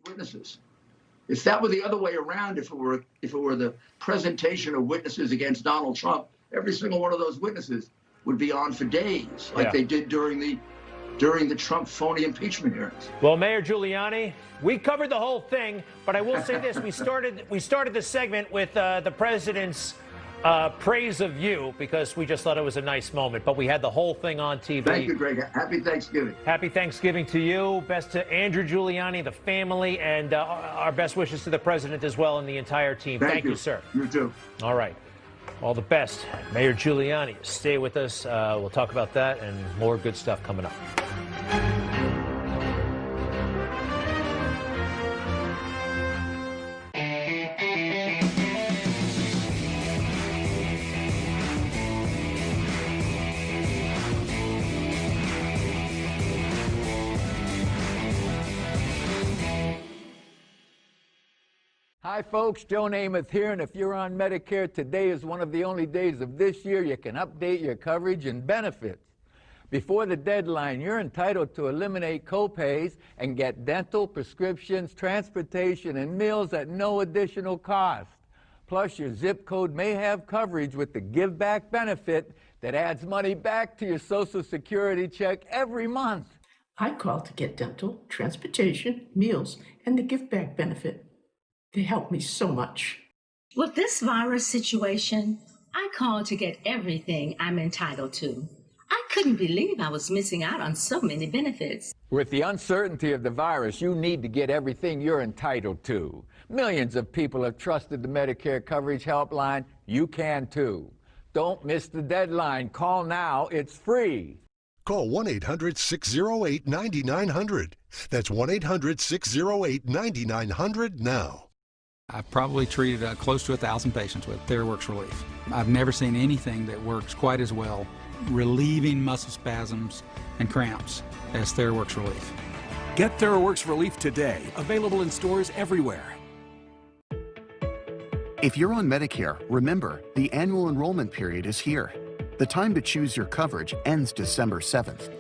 witnesses. If that were the other way around, if it were the presentation of witnesses against Donald Trump, every single one of those witnesses would be on for days, like they did during the Trump phony impeachment hearings. Well, Mayor Giuliani, we covered the whole thing, but I will say this: we started the segment with the president's praise of you because we just thought it was a nice moment. But we had the whole thing on TV. Thank you, Greg. Happy Thanksgiving. Happy Thanksgiving to you. Best to Andrew Giuliani, the family, and our best wishes to the president as well and the entire team. Thank you, sir. You too. All right. All the best. Mayor Giuliani, stay with us. We'll talk about that and more good stuff coming up. Hi folks, Joe Namath here, and if you're on Medicare, today is one of the only days of this year you can update your coverage and benefits. Before the deadline, you're entitled to eliminate copays and get dental, prescriptions, transportation, and meals at no additional cost. Plus, your zip code may have coverage with the Give Back benefit that adds money back to your Social Security check every month. I called to get dental, transportation, meals, and the Give Back benefit. They help me so much. With this virus situation, I called to get everything I'm entitled to. I couldn't believe I was missing out on so many benefits. With the uncertainty of the virus, you need to get everything you're entitled to. Millions of people have trusted the Medicare Coverage Helpline. You can too. Don't miss the deadline. Call now. It's free. Call 1-800-608-9900. That's 1-800-608-9900 now. I've probably treated close to 1,000 patients with TheraWorks Relief. I've never seen anything that works quite as well relieving muscle spasms and cramps as TheraWorks Relief. Get TheraWorks Relief today. Available in stores everywhere. If you're on Medicare, remember, the annual enrollment period is here. The time to choose your coverage ends December 7th.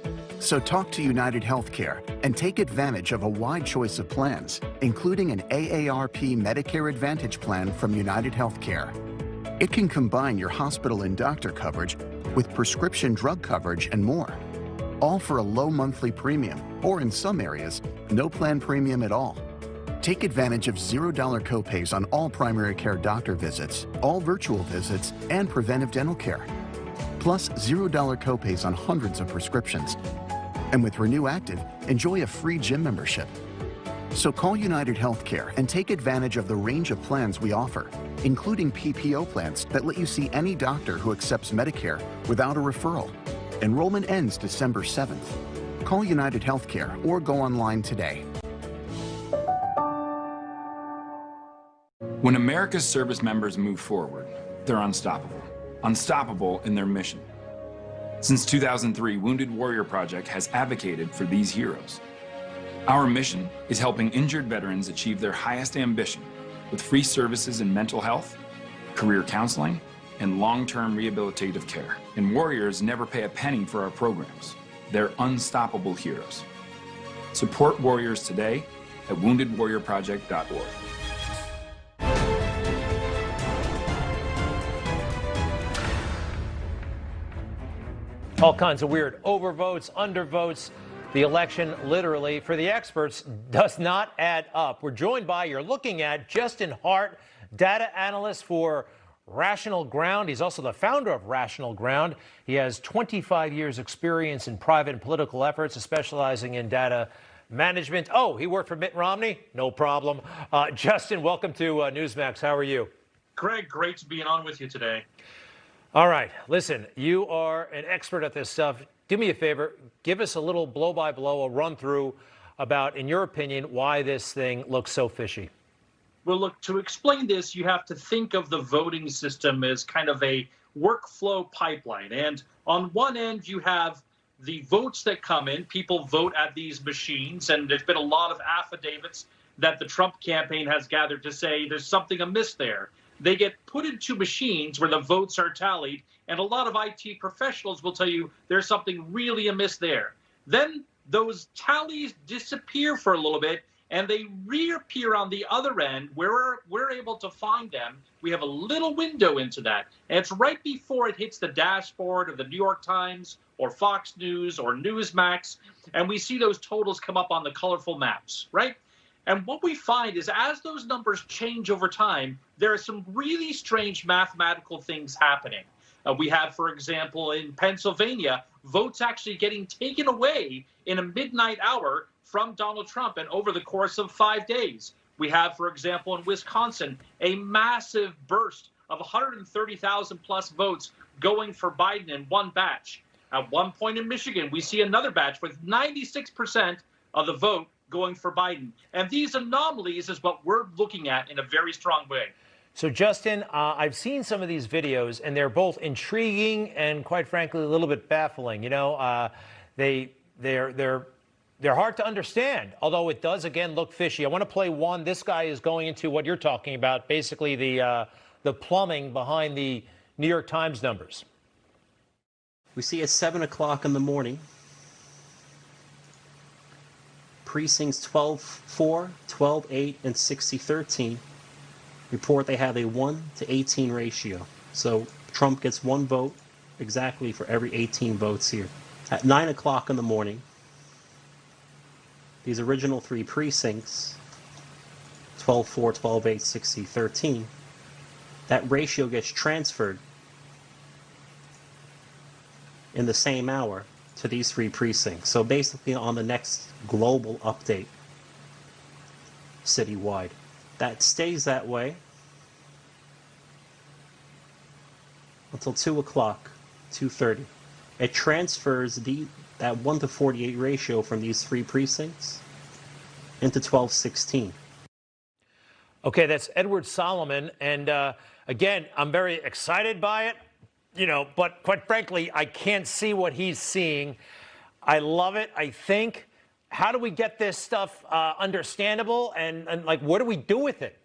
So talk to United Healthcare and take advantage of a wide choice of plans, including an AARP Medicare Advantage plan from United Healthcare. It can combine your hospital and doctor coverage with prescription drug coverage and more, all for a low monthly premium, or in some areas, no plan premium at all. Take advantage of $0 copays on all primary care doctor visits, all virtual visits, and preventive dental care. Plus $0 copays on hundreds of prescriptions. And with Renew Active, enjoy a free gym membership. So call United Healthcare and take advantage of the range of plans we offer, including PPO plans that let you see any doctor who accepts Medicare without a referral. Enrollment ends December 7th. Call United Healthcare or go online today. When America's service members move forward, they're unstoppable. Unstoppable in their mission. Since 2003, Wounded Warrior Project has advocated for these heroes. Our mission is helping injured veterans achieve their highest ambition with free services in mental health, career counseling, and long-term rehabilitative care. And warriors never pay a penny for our programs. They're unstoppable heroes. Support warriors today at woundedwarriorproject.org. All kinds of weird overvotes, undervotes. The election, literally, for the experts, does not add up. We're joined by, you're looking at, Justin Hart, data analyst for Rational Ground. He's also the founder of Rational Ground. He has 25 years experience in private and political efforts, specializing in data management. Oh, he worked for Mitt Romney? No problem. Justin, welcome to Newsmax. How are you? Greg, great to be on with you today. All right, listen, you are an expert at this stuff. Do me a favor, give us a little blow-by-blow, a run-through about, in your opinion, why this thing looks so fishy. Well, look, to explain this, you have to think of the voting system as kind of a workflow pipeline. And on one end, you have the votes that come in. People vote at these machines, and there's been a lot of affidavits that the Trump campaign has gathered to say there's something amiss there. They get put into machines where the votes are tallied, and a lot of IT professionals will tell you there's something really amiss there. Then those tallies disappear for a little bit, and they reappear on the other end where we're able to find them. We have a little window into that, and it's right before it hits the dashboard of the New York Times or Fox News or Newsmax, and we see those totals come up on the colorful maps, right? And what we find is as those numbers change over time, there are some really strange mathematical things happening. We have, for example, in Pennsylvania, votes actually getting taken away in a midnight hour from Donald Trump and over the course of 5 days. We have, for example, in Wisconsin, a massive burst of 130,000 plus votes going for Biden in one batch. At one point in Michigan, we see another batch with 96% of the vote going for Biden. And these anomalies is what we're looking at in a very strong way. So, Justin, I've seen some of these videos, and they're both intriguing and, quite frankly, a little bit baffling. You know, they're hard to understand, although it does, again, look fishy. I want to play one. This guy is going into what you're talking about, basically the plumbing behind the New York Times numbers. We see at 7 o'clock in the morning, precincts 12-4, 12-8, and 60-13 report they have a 1-to-18 ratio. So Trump gets one vote exactly for every 18 votes here. At 9 o'clock in the morning, these original three precincts, 12-4, 12-8, 60-13, that ratio gets transferred in the same hour to these three precincts. So basically on the next global update citywide. That stays that way until 2 o'clock, 2:30. It transfers that 1-to-48 ratio from these three precincts into 12-16. Okay, that's Edward Solomon. And again, I'm very excited by it, you know, but quite frankly, I can't see what he's seeing. I love it, I think. How do we get this stuff understandable, and like, what do we do with it?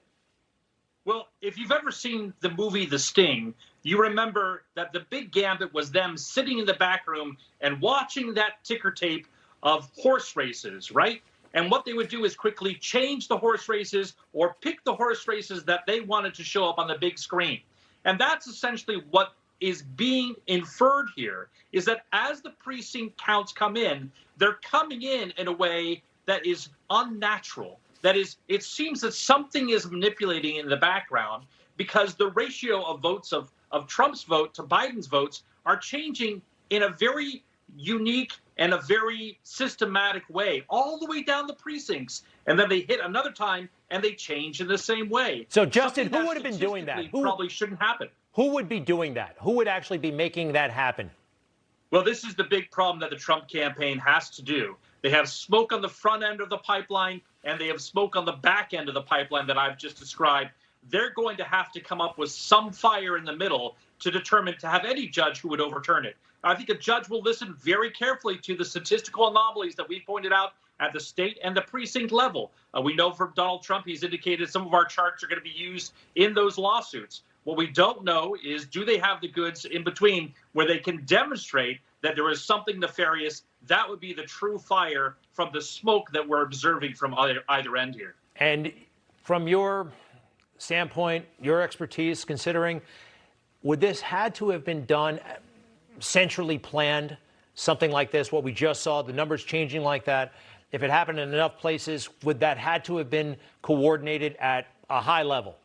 Well, if you've ever seen the movie The Sting, you remember that the big gambit was them sitting in the back room and watching that ticker tape of horse races, right? And what they would do is quickly change the horse races or pick the horse races that they wanted to show up on the big screen. And that's essentially what is being inferred here, is that as the precinct counts come in, they're coming in a way that is unnatural. That is, it seems that something is manipulating in the background, because the ratio of votes of Trump's vote to Biden's votes are changing in a very unique and a very systematic way, all the way down the precincts. And then they hit another time and they change in the same way. So, Justin, who would have been doing that? Who probably shouldn't happen. Who would be doing that? Who would actually be making that happen? Well, this is the big problem that the Trump campaign has to do. They have smoke on the front end of the pipeline, and they have smoke on the back end of the pipeline that I've just described. They're going to have to come up with some fire in the middle to determine, to have any judge who would overturn it. I think a judge will listen very carefully to the statistical anomalies that we pointed out at the state and the precinct level. We know from Donald Trump, he's indicated some of our charts are going to be used in those lawsuits. What we don't know is, do they have the goods in between where they can demonstrate that there is something nefarious? That would be the true fire from the smoke that we're observing from either end here. And from your standpoint, your expertise, considering, would this had to have been done centrally planned, something like this, what we just saw, the numbers changing like that? If it happened in enough places, would that had to have been coordinated at a high level?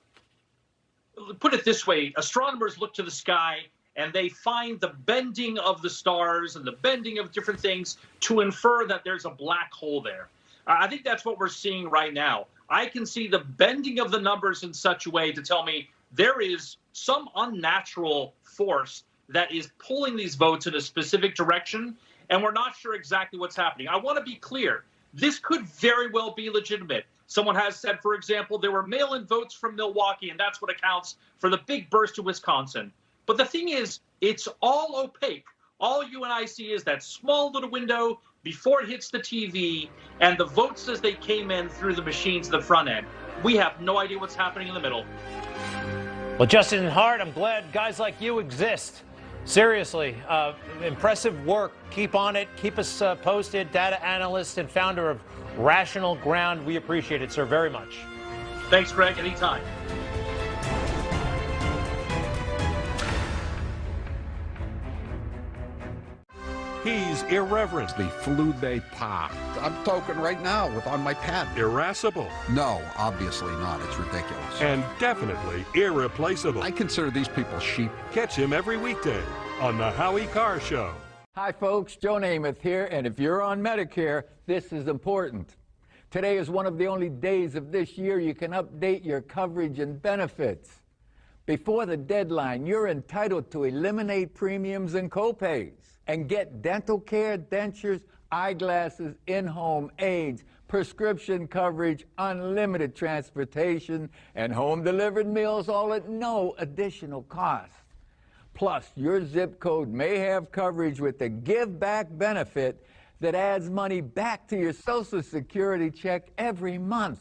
Put it this way, astronomers look to the sky and they find the bending of the stars and the bending of different things to infer that there's a black hole there. I think that's what we're seeing right now. I can see the bending of the numbers in such a way to tell me there is some unnatural force that is pulling these votes in a specific direction, and we're not sure exactly what's happening. I want to be clear. This could very well be legitimate. Someone has said, for example, there were mail-in votes from Milwaukee, and that's what accounts for the big burst in Wisconsin. But the thing is, it's all opaque. All you and I see is that small little window before it hits the TV, and the votes as they came in through the machines at the front end. We have no idea what's happening in the middle. Well, Justin Hart, I'm glad guys like you exist. Seriously, impressive work. Keep on it. Keep us posted. Data analyst and founder of Rational Ground. We appreciate it, sir, very much. Thanks, Greg. Anytime. He's irreverent. The flou de pas. I'm talking right now on my pad. Irascible. No, obviously not. It's ridiculous. And definitely irreplaceable. I consider these people sheep. Catch him every weekday on The Howie Carr Show. Hi, folks. Joe Namath here, and if you're on Medicare, this is important. Today is one of the only days of this year you can update your coverage and benefits. Before the deadline, you're entitled to eliminate premiums and copays and get dental care, dentures, eyeglasses, in-home aids, prescription coverage, unlimited transportation, and home-delivered meals, all at no additional cost. Plus, your zip code may have coverage with the Give Back benefit that adds money back to your Social Security check every month.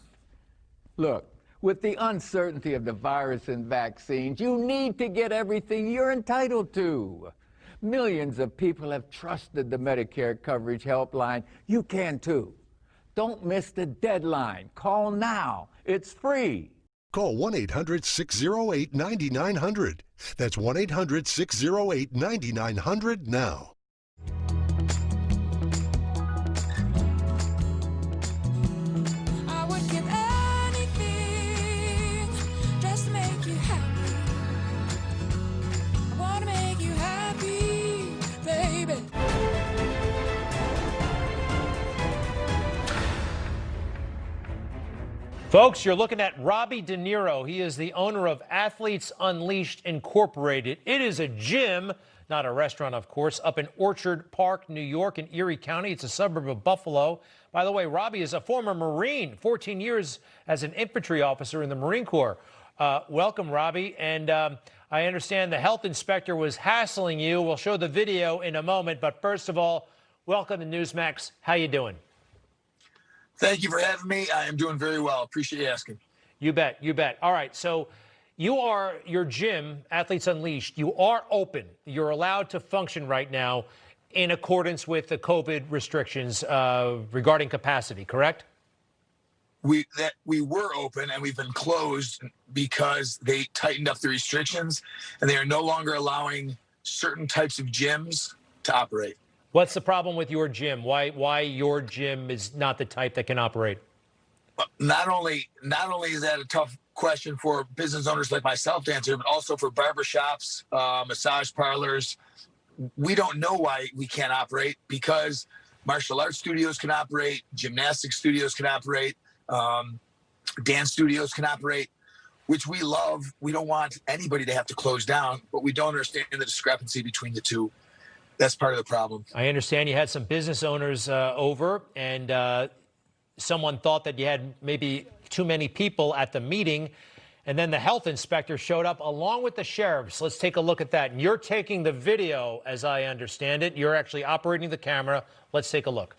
Look, with the uncertainty of the virus and vaccines, you need to get everything you're entitled to. Millions of people have trusted the Medicare Coverage Helpline. You can too. Don't miss the deadline. Call now. It's free. Call 1-800-608-9900. That's 1-800-608-9900 now. I would give anything just to make you happy. I want to make you happy, baby. Folks, you're looking at Robbie De Niro. He is the owner of Athletes Unleashed Incorporated. It is a gym, not a restaurant, of course, up in Orchard Park, New York, in Erie County. It's a suburb of Buffalo. By the way, Robbie is a former Marine, 14 years as an infantry officer in the Marine Corps. Welcome, Robbie. And I understand the health inspector was hassling you. We'll show the video in a moment. But first of all, welcome to Newsmax. How you doing? Thank you for having me. I am doing very well. Appreciate you asking. You bet. You bet. All right. So your gym, Athletes Unleashed, you are open. You're allowed to function right now in accordance with the COVID restrictions regarding capacity, correct? We were open and we've been closed because they tightened up the restrictions and they are no longer allowing certain types of gyms to operate. What's the problem with your gym? Why your gym is not the type that can operate? Not only is that a tough question for business owners like myself to answer, but also for barbershops, massage parlors. We don't know why we can't operate because martial arts studios can operate, gymnastics studios can operate, dance studios can operate, which we love. We don't want anybody to have to close down, but we don't understand the discrepancy between the two. That's part of the problem. I understand you had some business owners over, and someone thought that you had maybe too many people at the meeting, and then the health inspector showed up along with the sheriffs. Let's take a look at that. And you're taking the video, as I understand it. You're actually operating the camera. Let's take a look.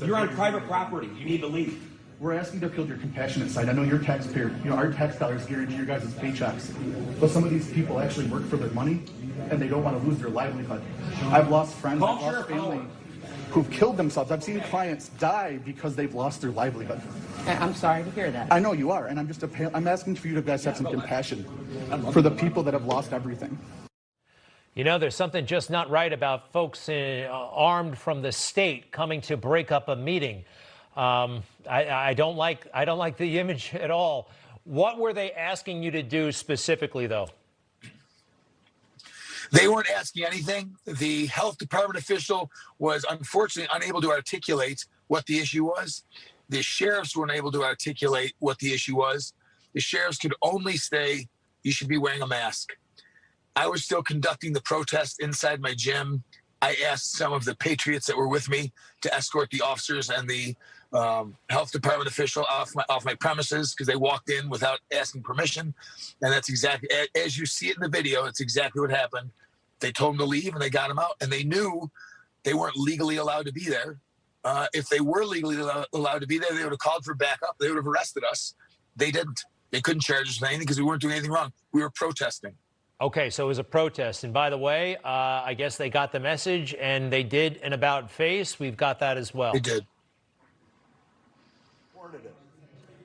You're on private property. You need to leave. We're asking to appeal to your compassionate side. I know you're taxpayer. You know, our tax dollars guarantee your guys' paychecks. But some of these people actually work for their money, and they don't want to lose their livelihood. I've lost friends, I've lost family who've killed themselves. I've seen clients die because they've lost their livelihood. I'm sorry to hear that. I know you are, and I'm asking for you to guys have some compassion for the people that have lost everything. You know, there's something just not right about folks armed from the state coming to break up a meeting. I don't like the image at all. What were they asking you to do specifically, though? They weren't asking anything. The health department official was unfortunately unable to articulate what the issue was. The sheriffs weren't able to articulate what the issue was. The sheriffs could only say, you should be wearing a mask. I was still conducting the protest inside my gym. I asked some of the patriots that were with me to escort the officers and the health department official off my premises because they walked in without asking permission. And that's exactly, as you see it in the video, it's exactly what happened. They told them to leave and they got them out, and they knew they weren't legally allowed to be there. If they were legally allowed to be there, they would have called for backup. They would have arrested us. They didn't. They couldn't charge us with anything because we weren't doing anything wrong. We were protesting. Okay, so it was a protest. And by the way, I guess they got the message and they did an about face. We've got that as well. They did.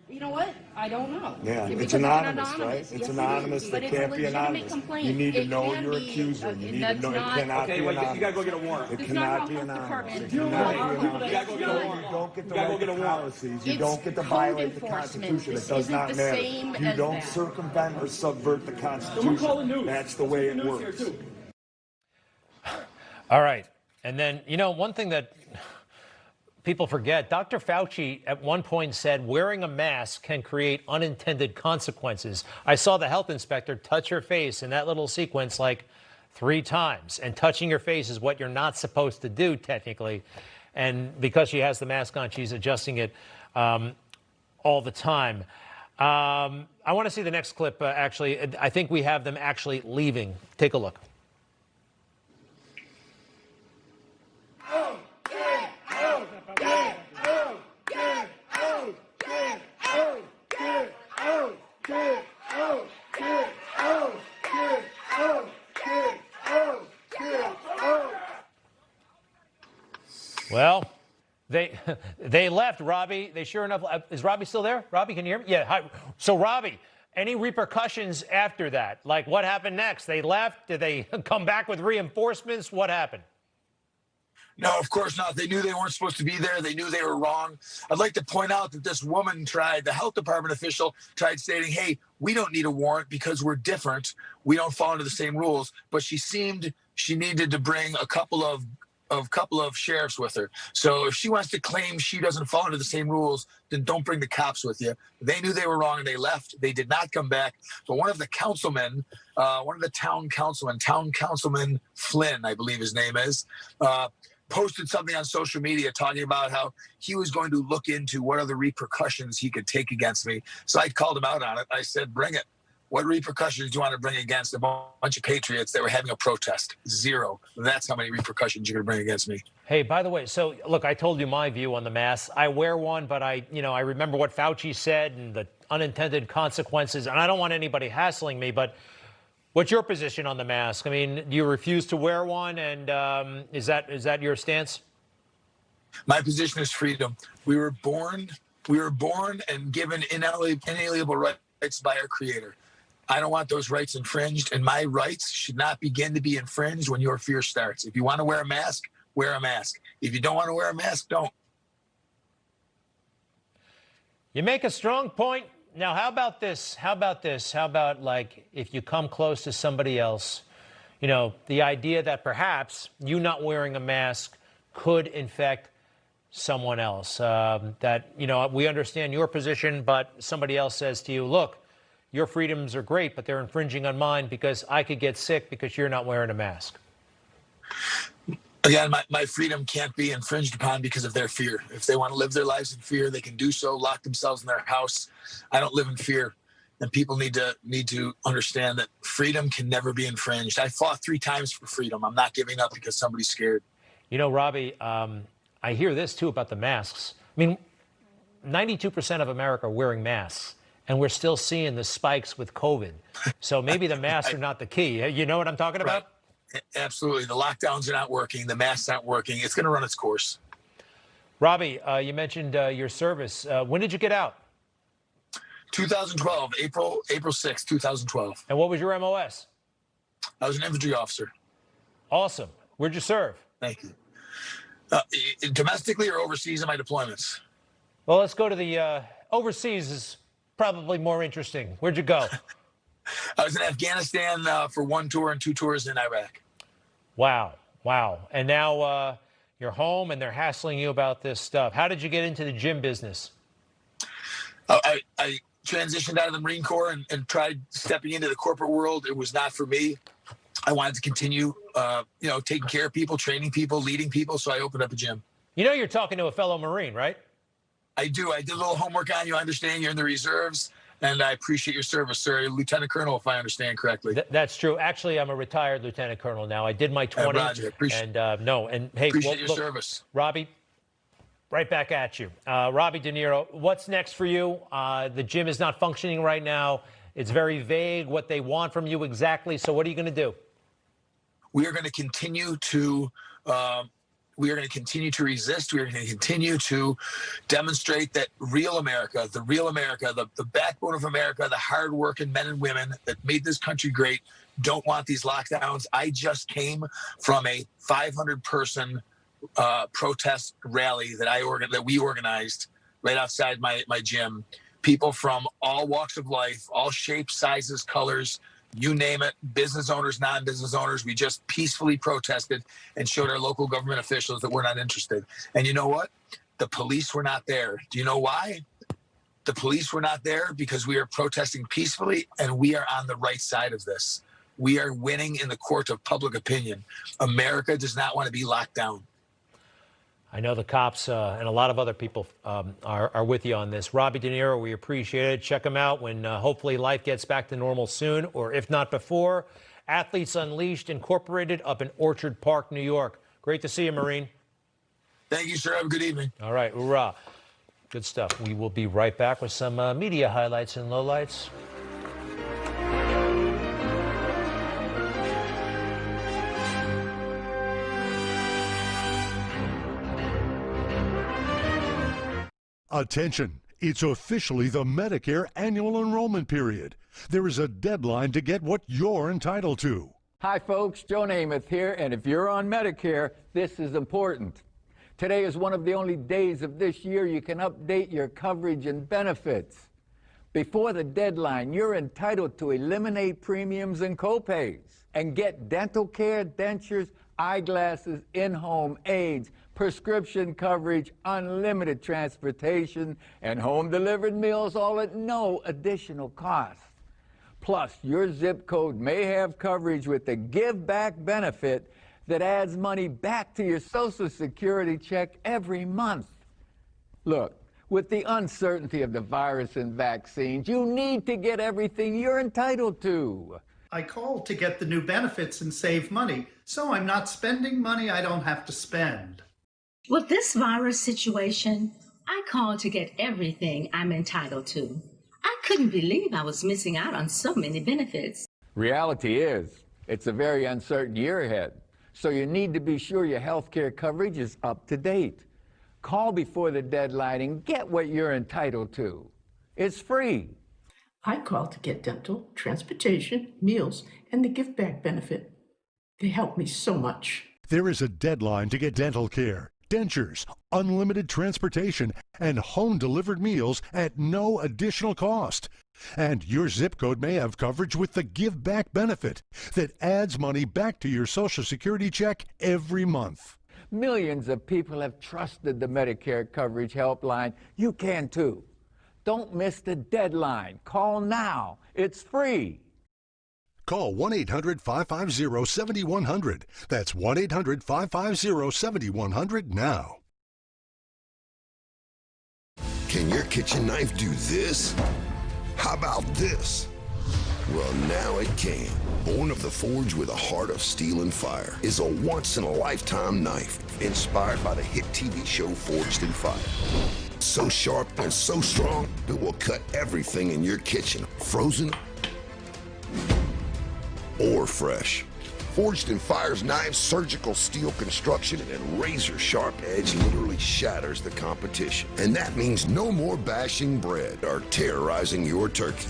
You know what? I don't know. Yeah, Because it's anonymous, right? It's anonymous. But It it's a can't be legitimate anonymous. complaint. You need to It know can your be, accuser. You need to that's know. It not- cannot be anonymous. You gotta go get a warrant. It That's cannot not be how health anonymous. departments It do it. cannot be You anonymous. gotta go get a warrant. You don't get the You gotta go right get a to warrant. policies. You It's don't get to code violate the enforcement. Constitution. This It does isn't not the matter. same You as don't that. circumvent or subvert the Constitution. calling news. That's the way it News here, works. too. All right. And then, you know, one thing that people forget, Dr. Fauci at one point said wearing a mask can create unintended consequences. I saw the health inspector touch her face in that little sequence like 3 times. And touching your face is what you're not supposed to do, technically. And because she has the mask on, she's adjusting it all the time. I want to see the next clip, actually. I think we have them actually leaving. Take a look. Well, they left, Robbie. They sure enough. Is Robbie still there? Robbie, can you hear me? Yeah. Hi. So, Robbie, any repercussions after that? Like, what happened next? They left? Did they come back with reinforcements? What happened? No, of course not. They knew they weren't supposed to be there. They knew they were wrong. I'd like to point out that this woman the health department official tried stating, hey, we don't need a warrant because we're different. We don't fall into the same rules. But she needed to bring a couple of sheriffs with her. So if she wants to claim she doesn't fall into the same rules, then don't bring the cops with you. They knew they were wrong and they left. They did not come back. But one of the councilmen, one of the town councilman Flynn, I believe his name is, posted something on social media talking about how he was going to look into what other repercussions he could take against me. So I called him out on it. I said, bring it. What repercussions do you want to bring against a bunch of patriots that were having a protest? 0. That's how many repercussions you're going to bring against me. Hey, by the way, so look, I told you my view on the mask. I wear one, but I remember what Fauci said and the unintended consequences. And I don't want anybody hassling me, but what's your position on the mask? I mean, do you refuse to wear one? And is that your stance? My position is freedom. We were born and given inalienable rights by our Creator. I don't want those rights infringed, and my rights should not begin to be infringed when your fear starts. If you want to wear a mask, wear a mask. If you don't want to wear a mask, don't. You make a strong point. Now, how about this? How about, like, if you come close to somebody else, you know, the idea that perhaps you not wearing a mask could infect someone else. That, you know, we understand your position, but somebody else says to you, look, your freedoms are great, but they're infringing on mine because I could get sick because you're not wearing a mask. Again, my freedom can't be infringed upon because of their fear. If they want to live their lives in fear, they can do so, lock themselves in their house. I don't live in fear. And people need to understand that freedom can never be infringed. I fought 3 times for freedom. I'm not giving up because somebody's scared. You know, Robbie, I hear this too about the masks. I mean, 92% of America are wearing masks, and we're still seeing the spikes with COVID. So maybe the masks are not the key. You know what I'm talking about? Absolutely. The lockdowns are not working. The masks aren't working. It's going to run its course. Robbie, you mentioned your service. When did you get out? 2012, April 6, 2012. And what was your MOS? I was an infantry officer. Awesome. Where'd you serve? Thank you. Domestically or overseas in my deployments? Well, let's go to the overseas is probably more interesting. Where'd you go? I was in Afghanistan for 1 tour and 2 tours in Iraq. Wow. And now you're home and they're hassling you about this stuff. How did you get into the gym business? I transitioned out of the Marine Corps and tried stepping into the corporate world. It was not for me. I wanted to continue, taking care of people, training people, leading people. So I opened up a gym. You know, you're talking to a fellow Marine, right? I do. I did a little homework on you. I understand you're in the reserves, and I appreciate your service, sir. Lieutenant Colonel, if I understand correctly. That's true. Actually, I'm a retired Lieutenant Colonel now. I did my 20. Roger. And hey, appreciate your service. Robbie, right back at you. Robbie De Niro, what's next for you? The gym is not functioning right now. It's very vague what they want from you exactly. So what are you going to do? We are going to continue to resist. We are going to continue to demonstrate that real America, the backbone of America, the hardworking men and women that made this country great, don't want these lockdowns. I just came from a 500-person protest rally that we organized right outside my gym. People from all walks of life, all shapes, sizes, colors, you name it, business owners, non-business owners. We just peacefully protested and showed our local government officials that we're not interested. And you know what? The police were not there. Do you know why? The police were not there because we are protesting peacefully, and we are on the right side of this. We are winning in the court of public opinion. America does not want to be locked down. I know the cops and a lot of other people are with you on this. Robbie De Niro, we appreciate it. Check him out when hopefully life gets back to normal soon, or if not before. Athletes Unleashed Incorporated up in Orchard Park, New York. Great to see you, Marine. Thank you, sir. Have a good evening. All right, hoorah. Good stuff. We will be right back with some media highlights and lowlights. Attention, it's officially the Medicare annual enrollment period. There is a deadline to get what you're entitled to. Hi folks, Joe Namath here, and if you're on Medicare, this is important. Today is one of the only days of this year you can update your coverage and benefits. Before the deadline, you're entitled to eliminate premiums and copays and get dental care, dentures, eyeglasses, in-home aids, prescription coverage, unlimited transportation, and home-delivered meals, all at no additional cost. Plus, your zip code may have coverage with the Give Back benefit that adds money back to your Social Security check every month. Look, with the uncertainty of the virus and vaccines, you need to get everything you're entitled to. I called to get the new benefits and save money, so I'm not spending money I don't have to spend. With this virus situation, I called to get everything I'm entitled to. I couldn't believe I was missing out on so many benefits. Reality is, it's a very uncertain year ahead, so you need to be sure your health care coverage is up to date. Call before the deadline and get what you're entitled to. It's free. I called to get dental, transportation, meals, and the Give Back benefit. They helped me so much. There is a deadline to get dental care, dentures, unlimited transportation, and home-delivered meals at no additional cost. And your zip code may have coverage with the Give Back benefit that adds money back to your Social Security check every month. Millions of people have trusted the Medicare Coverage Helpline. You can too. Don't miss the deadline. Call now. It's free. Call 1-800-550-7100. That's 1-800-550-7100 now. Can your kitchen knife do this? How about this? Well, now it can. Born of the forge with a heart of steel and fire is a once-in-a-lifetime knife inspired by the hit TV show Forged in Fire. So sharp and so strong, it will cut everything in your kitchen, frozen or fresh. Forged in Fire's knives, surgical steel construction, and razor-sharp edge literally shatters the competition. And that means no more bashing bread or terrorizing your turkey.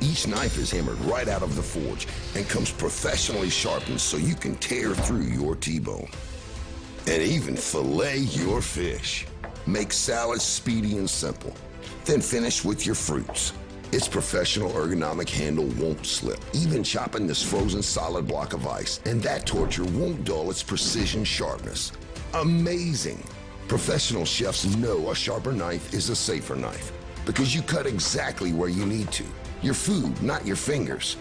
Each knife is hammered right out of the forge and comes professionally sharpened so you can tear through your T-bone. And even fillet your fish. Make salads speedy and simple. Then finish with your fruits. Its professional ergonomic handle won't slip, even chopping this frozen solid block of ice. And that torture won't dull its precision sharpness. Amazing. Professional chefs know a sharper knife is a safer knife because you cut exactly where you need to. Your food, not your fingers.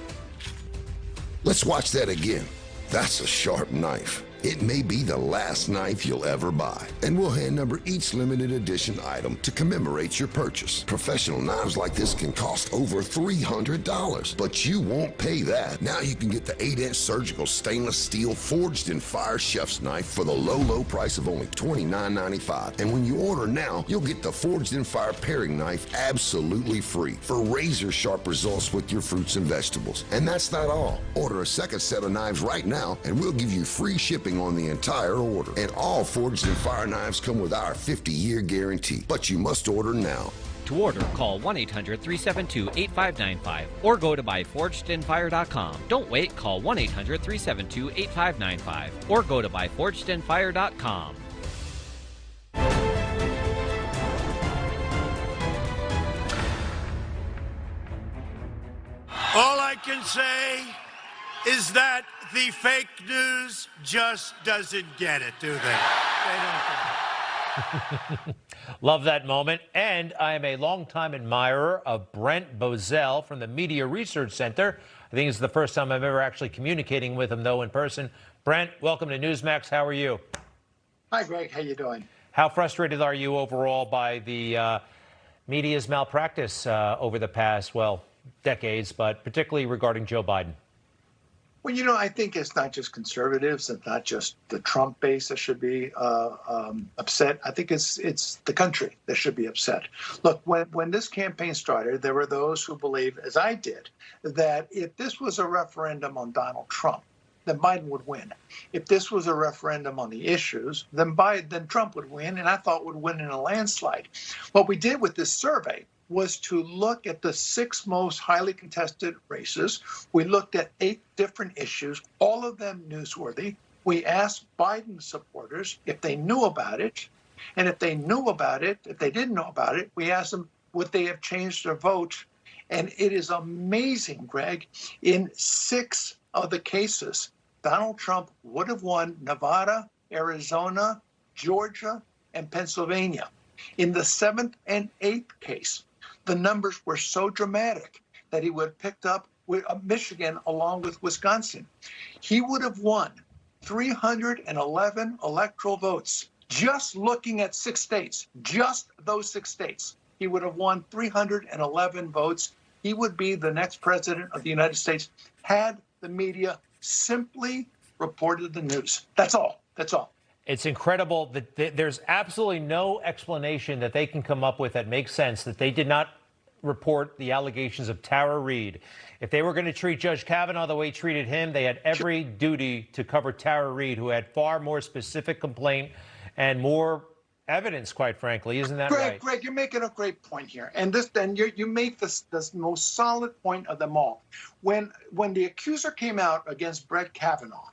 Let's watch that again. That's a sharp knife. It may be the last knife you'll ever buy, and we'll hand number each limited edition item to commemorate your purchase. Professional knives like this can cost over $300, but you won't pay that. Now you can get the 8-inch surgical stainless steel forged in fire chef's knife for the low price of only $29.95. And when you order now, you'll get the forged in fire paring knife absolutely free for razor sharp results with your fruits and vegetables. And that's not all. Order a second set of knives right now and we'll give you free shipping on the entire order. And all forged in fire knives come with our 50-year guarantee, but you must order now. To order, call 1-800-372-8595 or go to buyforgedinfire.com. Don't wait, call 1-800-372-8595 or go to buyforgedinfire.com. All I can say is that the fake news just doesn't get it, do they? They don't get it. Love that moment. And I am a longtime admirer of Brent Bozell from the Media Research Center. I think it's the first time I'm ever actually communicating with him, though, in person. Brent, welcome to Newsmax. How are you? Hi, Greg. How you doing? How frustrated are you overall by the media's malpractice over the past, well, decades, but particularly regarding Joe Biden? Well, you know, I think it's not just conservatives and not just the Trump base that should be upset. I think it's the country that should be upset. Look, when this campaign started, there were those who believed, as I did, that if this was a referendum on Donald Trump, then Biden would win. If this was a referendum on the issues, then Trump would win, and I thought would win in a landslide. What we did with this survey was to look at the 6 most highly contested races. We looked at 8 different issues, all of them newsworthy. We asked Biden supporters if they knew about it. And if they knew about it, if they didn't know about it, we asked them would they have changed their vote. And it is amazing, Greg. In 6 of the cases, Donald Trump would have won Nevada, Arizona, Georgia, and Pennsylvania. In the 7th and 8th case, the numbers were so dramatic that he would have picked up Michigan along with Wisconsin. He would have won 311 electoral votes. Just looking at 6 states, just those 6 states, he would have won 311 votes. He would be the next president of the United States had the media simply reported the news. That's all. That's all. It's incredible that there's absolutely no explanation that they can come up with that makes sense that they did not report the allegations of Tara Reade. If they were going to treat Judge Kavanaugh the way he treated him, they had every duty to cover Tara Reade, who had far more specific complaint and more evidence, quite frankly. Isn't that right? Greg, you're making a great point here. And you make this most solid point of them all. When the accuser came out against Brett Kavanaugh,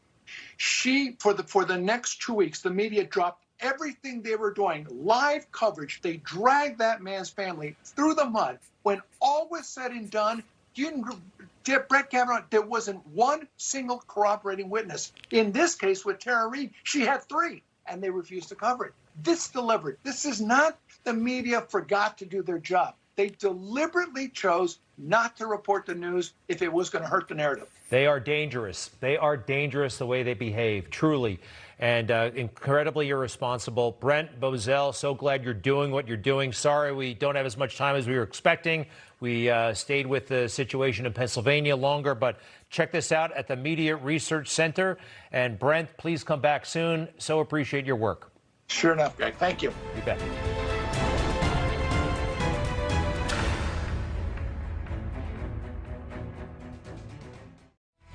for the next 2 weeks, the media dropped everything they were doing, live coverage. They dragged that man's family through the mud. When all was said and done, Brett Kavanaugh, there wasn't one single corroborating witness. In this case with Tara Reade, she had 3, and they refused to cover it. This delivered. This is not the media forgot to do their job. They deliberately chose not to report the news if it was going to hurt the narrative. They are dangerous. They are dangerous the way they behave, truly, and incredibly irresponsible. Brent Bozell, so glad you're doing what you're doing. Sorry we don't have as much time as we were expecting. We stayed with the situation in Pennsylvania longer, but check this out at the Media Research Center. And Brent, please come back soon. So appreciate your work. Sure enough, Greg. Thank you. You bet.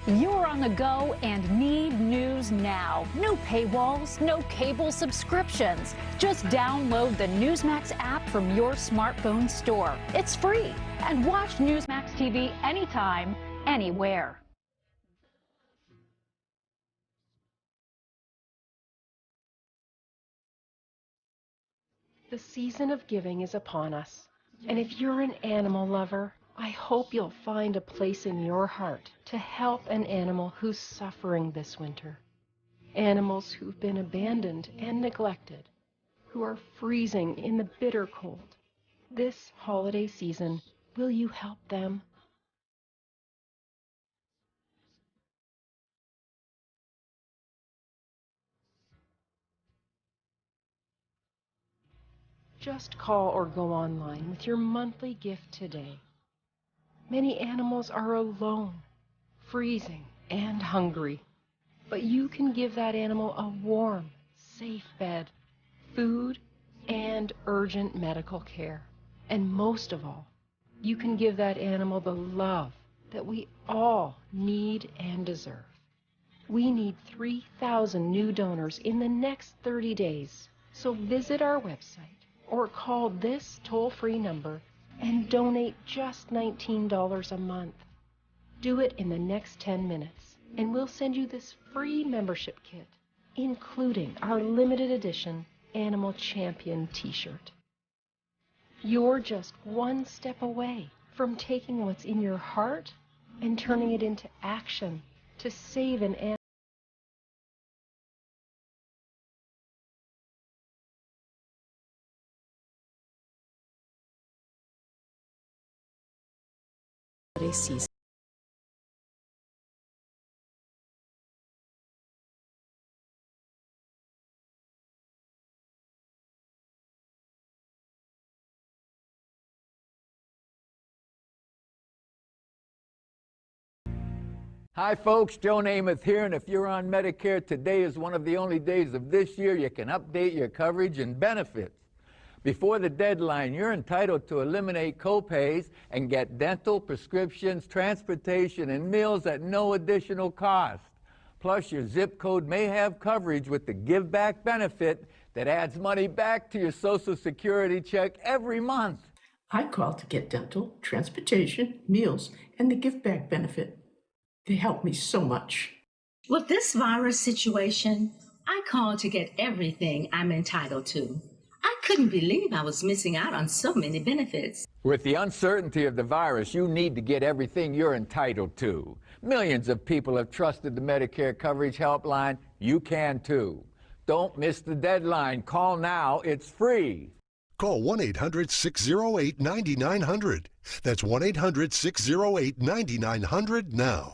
You're on the go and need news now. No paywalls, no cable subscriptions. Just download the Newsmax app from your smartphone store. It's free. And watch Newsmax TV anytime, anywhere. The season of giving is upon us. And if you're an animal lover, I hope you'll find a place in your heart to help an animal who's suffering this winter. Animals who've been abandoned and neglected, who are freezing in the bitter cold. This holiday season, will you help them? just call or go online with your monthly gift today. Many animals are alone, freezing, and hungry. But you can give that animal a warm, safe bed, food, and urgent medical care. And most of all, you can give that animal the love that we all need and deserve. We need 3,000 new donors in the next 30 days. So visit our website or call this toll-free number and donate just $19 a month. Do it in the next 10 minutes, and we'll send you this free membership kit, including our limited edition Animal Champion t-shirt. You're just one step away from taking what's in your heart and turning it into action to save an animal. Season. Hi folks, Joe Namath here, and if you're on Medicare, today is one of the only days of this year you can update your coverage and benefits. Before the deadline, you're entitled to eliminate copays and get dental, prescriptions, transportation, and meals at no additional cost. Plus, your zip code may have coverage with the Give Back benefit that adds money back to your Social Security check every month. I call to get dental, transportation, meals, and the Give Back benefit. They help me so much. With this virus situation, I called to get everything I'm entitled to. I couldn't believe I was missing out on so many benefits. With the uncertainty of the virus, you need to get everything you're entitled to. Millions of people have trusted the Medicare Coverage Helpline. You can too. Don't miss the deadline. Call now. It's free. Call 1-800-608-9900. That's 1-800-608-9900 now.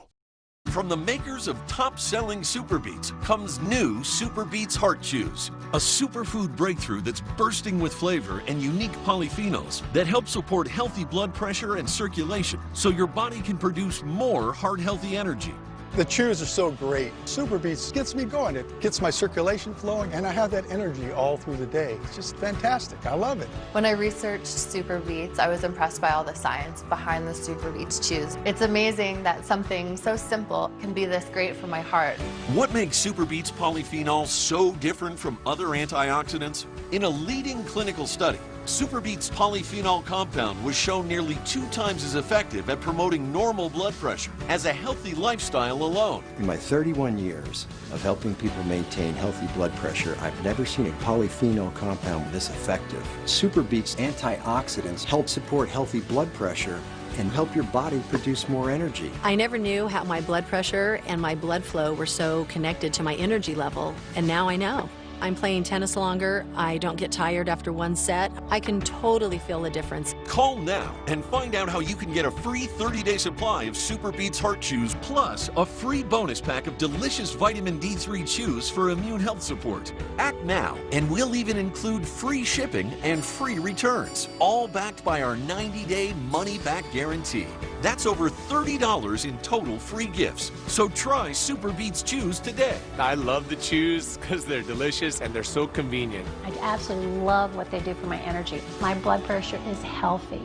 From the makers of top-selling Super Beets comes new Super Beets Heart Chews, a superfood breakthrough that's bursting with flavor and unique polyphenols that help support healthy blood pressure and circulation so your body can produce more heart-healthy energy. The chews are so great. Super Beets gets me going. It gets my circulation flowing, and I have that energy all through the day. It's just fantastic. I love it. When I researched Super Beets, I was impressed by all the science behind the Super Beets chews. It's amazing that something so simple can be this great for my heart. What makes Super Beets polyphenols so different from other antioxidants? In a leading clinical study, Super Beets polyphenol compound was shown nearly 2 times as effective at promoting normal blood pressure as a healthy lifestyle alone. In my 31 years of helping people maintain healthy blood pressure, I've never seen a polyphenol compound this effective. Super Beets antioxidants help support healthy blood pressure and help your body produce more energy. I never knew how my blood pressure and my blood flow were so connected to my energy level, and now I know. I'm playing tennis longer. I don't get tired after one set. I can totally feel the difference. Call now and find out how you can get a free 30-day supply of Super Beets Heart Chews plus a free bonus pack of delicious vitamin D3 chews for immune health support. Act now and we'll even include free shipping and free returns, all backed by our 90-day money-back guarantee. That's over $30 in total free gifts. So try Super Beets Chews today. I love the chews because they're delicious and they're so convenient. I absolutely love what they do for my energy. My blood pressure is healthy,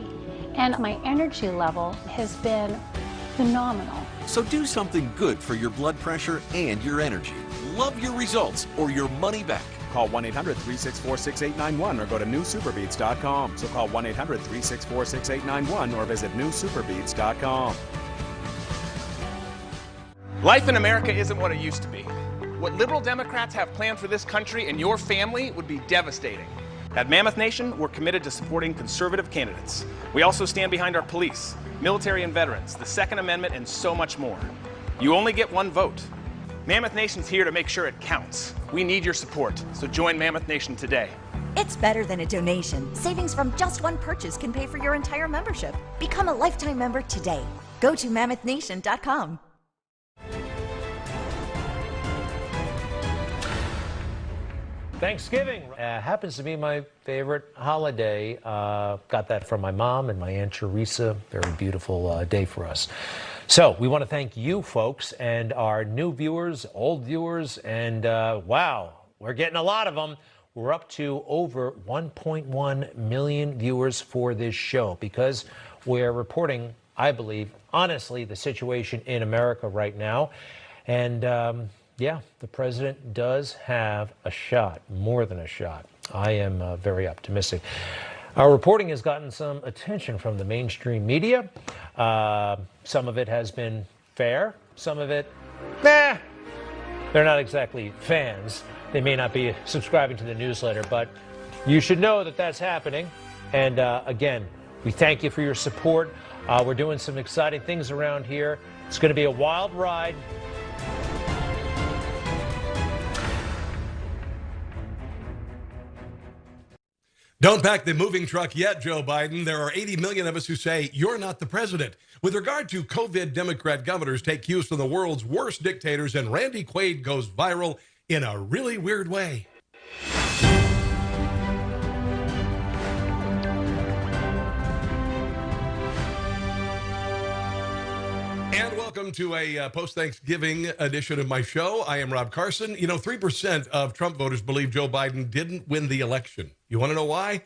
and my energy level has been phenomenal. So do something good for your blood pressure and your energy. Love your results or your money back. Call 1-800-364-6891 or go to newsuperbeets.com. So call 1-800-364-6891 or visit newsuperbeets.com. Life in America isn't what it used to be. What liberal Democrats have planned for this country and your family would be devastating. At Mammoth Nation, we're committed to supporting conservative candidates. We also stand behind our police, military and veterans, the Second Amendment, and so much more. You only get one vote. Mammoth Nation's here to make sure it counts. We need your support, so join Mammoth Nation today. It's better than a donation. Savings from just one purchase can pay for your entire membership. Become a lifetime member today. Go to MammothNation.com. Thanksgiving happens to be my favorite holiday. Got that from my mom and my Aunt Teresa. Very beautiful day for us. So we want to thank you folks and our new viewers, old viewers, and wow, we're getting a lot of them. We're up to over 1.1 million viewers for this show because we're reporting, I believe, honestly, the situation in America right now. And yeah, the president does have a shot, more than a shot. I am very optimistic. Our reporting has gotten some attention from the mainstream media. Some of it has been fair. Some of it, they're not exactly fans. They may not be subscribing to the newsletter, but you should know that that's happening. And again, we thank you for your support. We're doing some exciting things around here. It's going to be a wild ride. Don't pack the moving truck yet, Joe Biden. There are 80 million of us who say you're not the president. With regard to COVID, Democrat governors take cues from the world's worst dictators, and Randy Quaid goes viral in a really weird way. And welcome to a post-Thanksgiving edition of my show. I am Rob Carson. You know, 3% of Trump voters believe Joe Biden didn't win the election. You want to know why?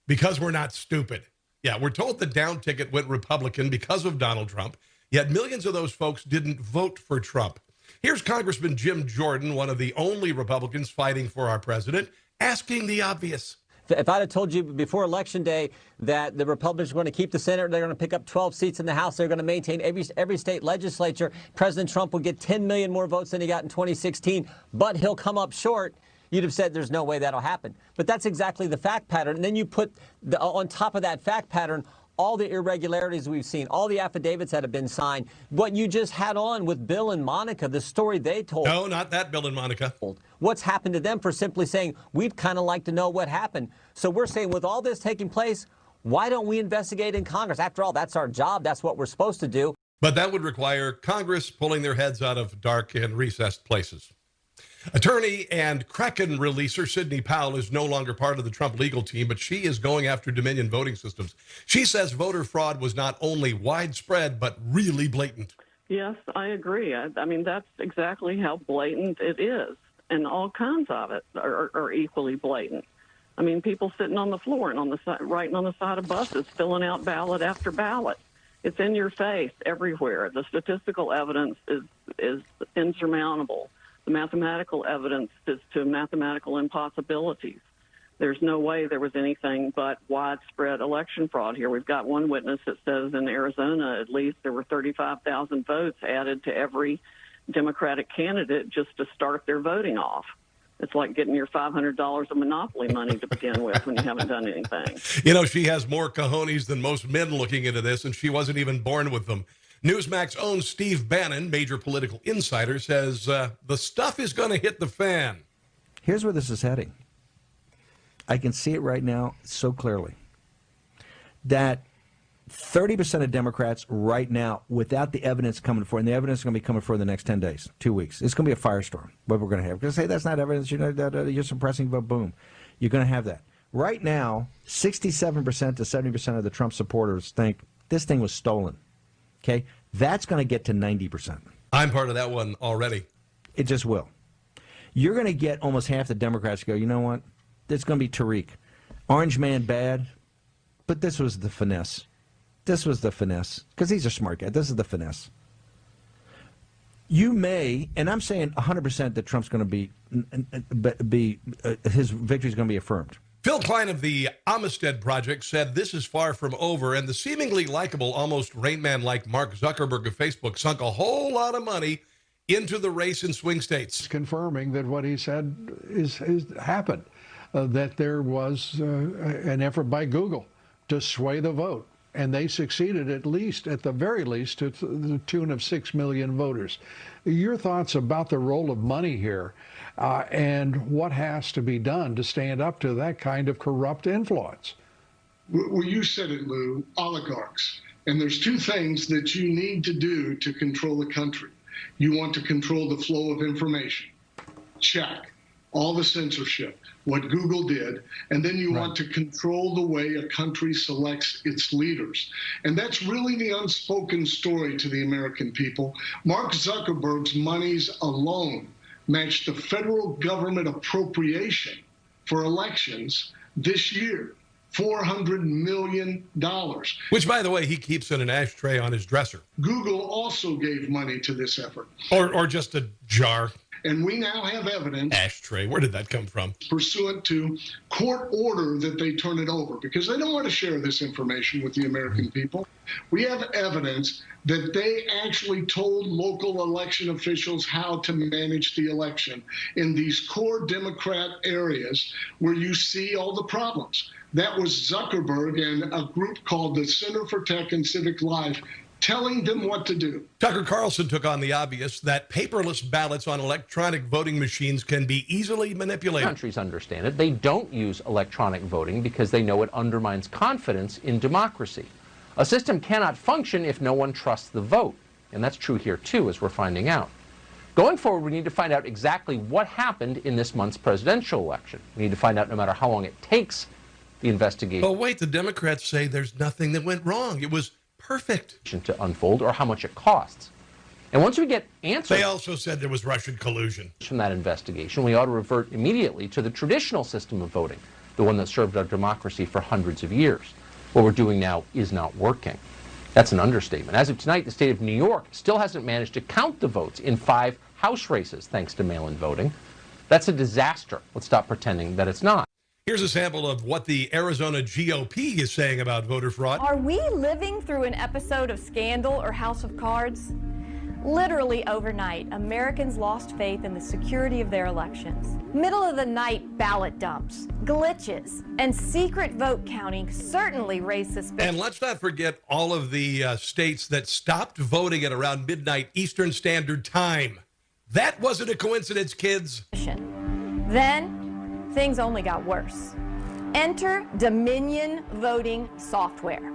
Because we're not stupid. Yeah, we're told the down ticket went Republican because of Donald Trump, yet millions of those folks didn't vote for Trump. Here's Congressman Jim Jordan, one of the only Republicans fighting for our president, asking the obvious. If I'd have told you before Election Day that the Republicans are going to keep the Senate, they're going to pick up 12 seats in the House, they're going to maintain every state legislature, President Trump will get 10 million more votes than he got in 2016, but he'll come up short, you'd have said there's no way that'll happen. But that's exactly the fact pattern. And then you put on top of that fact pattern all the irregularities we've seen, all the affidavits that have been signed, what you just had on with Bill and Monica, the story they told. No, not that Bill and Monica. What's happened to them for simply saying, we'd kind of like to know what happened. So we're saying with all this taking place, why don't we investigate in Congress? After all, that's our job. That's what we're supposed to do. But that would require Congress pulling their heads out of dark and recessed places. Attorney and Kraken releaser Sidney Powell is no longer part of the Trump legal team, but she is going after Dominion voting systems. She says voter fraud was not only widespread, but really blatant. Yes, I agree. I mean, that's exactly how blatant it is. And all kinds of it are equally blatant. I mean, people sitting on the floor and on the side, writing on the side of buses, filling out ballot after ballot. It's in your face everywhere. The statistical evidence is insurmountable. The mathematical evidence is to mathematical impossibilities. There's no way there was anything but widespread election fraud here. We've got one witness that says in Arizona, at least, there were 35,000 votes added to every Democratic candidate just to start their voting off. It's like getting your $500 of Monopoly money to begin with when you haven't done anything. You know, she has more cojones than most men looking into this, and she wasn't even born with them. Newsmax own Steve Bannon, major political insider, says the stuff is going to hit the fan. Here's where this is heading. I can see it right now so clearly. That 30% of Democrats right now, without the evidence coming forward, and the evidence is going to be coming forward in the next 10 days, 2 weeks. It's going to be a firestorm, what we're going to have. We're going to say that's not evidence, you're suppressing, but boom. You're going to have that. Right now, 67% to 70% of the Trump supporters think this thing was stolen. Okay, that's going to get to 90%. I'm part of that one already. It just will. You're going to get almost half the Democrats go, you know what? It's going to be Tariq. Orange man bad, but this was the finesse. This was the finesse, because he's a smart guy. This is the finesse. You may, and I'm saying 100% that Trump's going to be his victory is going to be affirmed. Phil Klein of the Amistad Project said this is far from over, and the seemingly likable, almost Rain Man-like Mark Zuckerberg of Facebook sunk a whole lot of money into the race in swing states. It's confirming that what he said is happened, that there was an effort by Google to sway the vote, and they succeeded at the very least, to the tune of 6 million voters. Your thoughts about the role of money here and what has to be done to stand up to that kind of corrupt influence? Well, you said it, Lou, oligarchs. And there's two things that you need to do to control the country. You want to control the flow of information. Check. all the censorship, what Google did, and then you want to control the way a country selects its leaders. And that's really the unspoken story to the American people. Mark Zuckerberg's monies alone match the federal government appropriation for elections this year. $400 million. Which, by the way, he keeps in an ashtray on his dresser. Google also gave money to this effort. Or just a jar. And we now have evidence. Ashtray, where did that come from? Pursuant to court order that they turn it over because they don't want to share this information with the American people. We have evidence that they actually told local election officials how to manage the election in these core Democrat areas where you see all the problems. That was Zuckerberg and a group called the Center for Tech and Civic Life telling them what to do. Tucker Carlson took on the obvious that paperless ballots on electronic voting machines can be easily manipulated. Countries understand it. They don't use electronic voting because they know it undermines confidence in democracy. A system cannot function if no one trusts the vote. And that's true here, too, as we're finding out. Going forward, we need to find out exactly what happened in this month's presidential election. We need to find out, no matter how long it takes, the investigation. But wait, the Democrats say there's nothing that went wrong. It was perfect. To unfold, or how much it costs. And once we get answers... They also said there was Russian collusion. ...from that investigation, we ought to revert immediately to the traditional system of voting, the one that served our democracy for hundreds of years. What we're doing now is not working. That's an understatement. As of tonight, the state of New York still hasn't managed to count the votes in 5 House races, thanks to mail-in voting. That's a disaster. Let's stop pretending that it's not. Here's a sample of what the Arizona GOP is saying about voter fraud. Are we living through an episode of Scandal or House of Cards? Literally overnight, Americans lost faith in the security of their elections. Middle-of-the-night ballot dumps, glitches, and secret vote counting certainly raised suspicion. And let's not forget all of the states that stopped voting at around midnight Eastern Standard Time. That wasn't a coincidence, kids. Then, things only got worse. Enter Dominion voting software.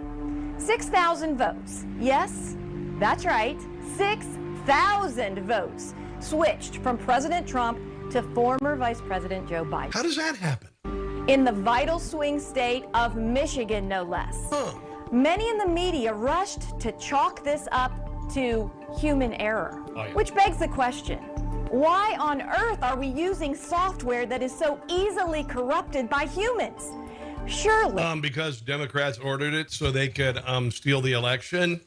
6,000 votes. Yes, that's right. 6,000 votes switched from President Trump to former Vice President Joe Biden. How does that happen? In the vital swing state of Michigan, no less. Many in the media rushed to chalk this up to human error, which begs the question, why on earth are we using software that is so easily corrupted by humans? Surely. Because Democrats ordered it so they could steal the election.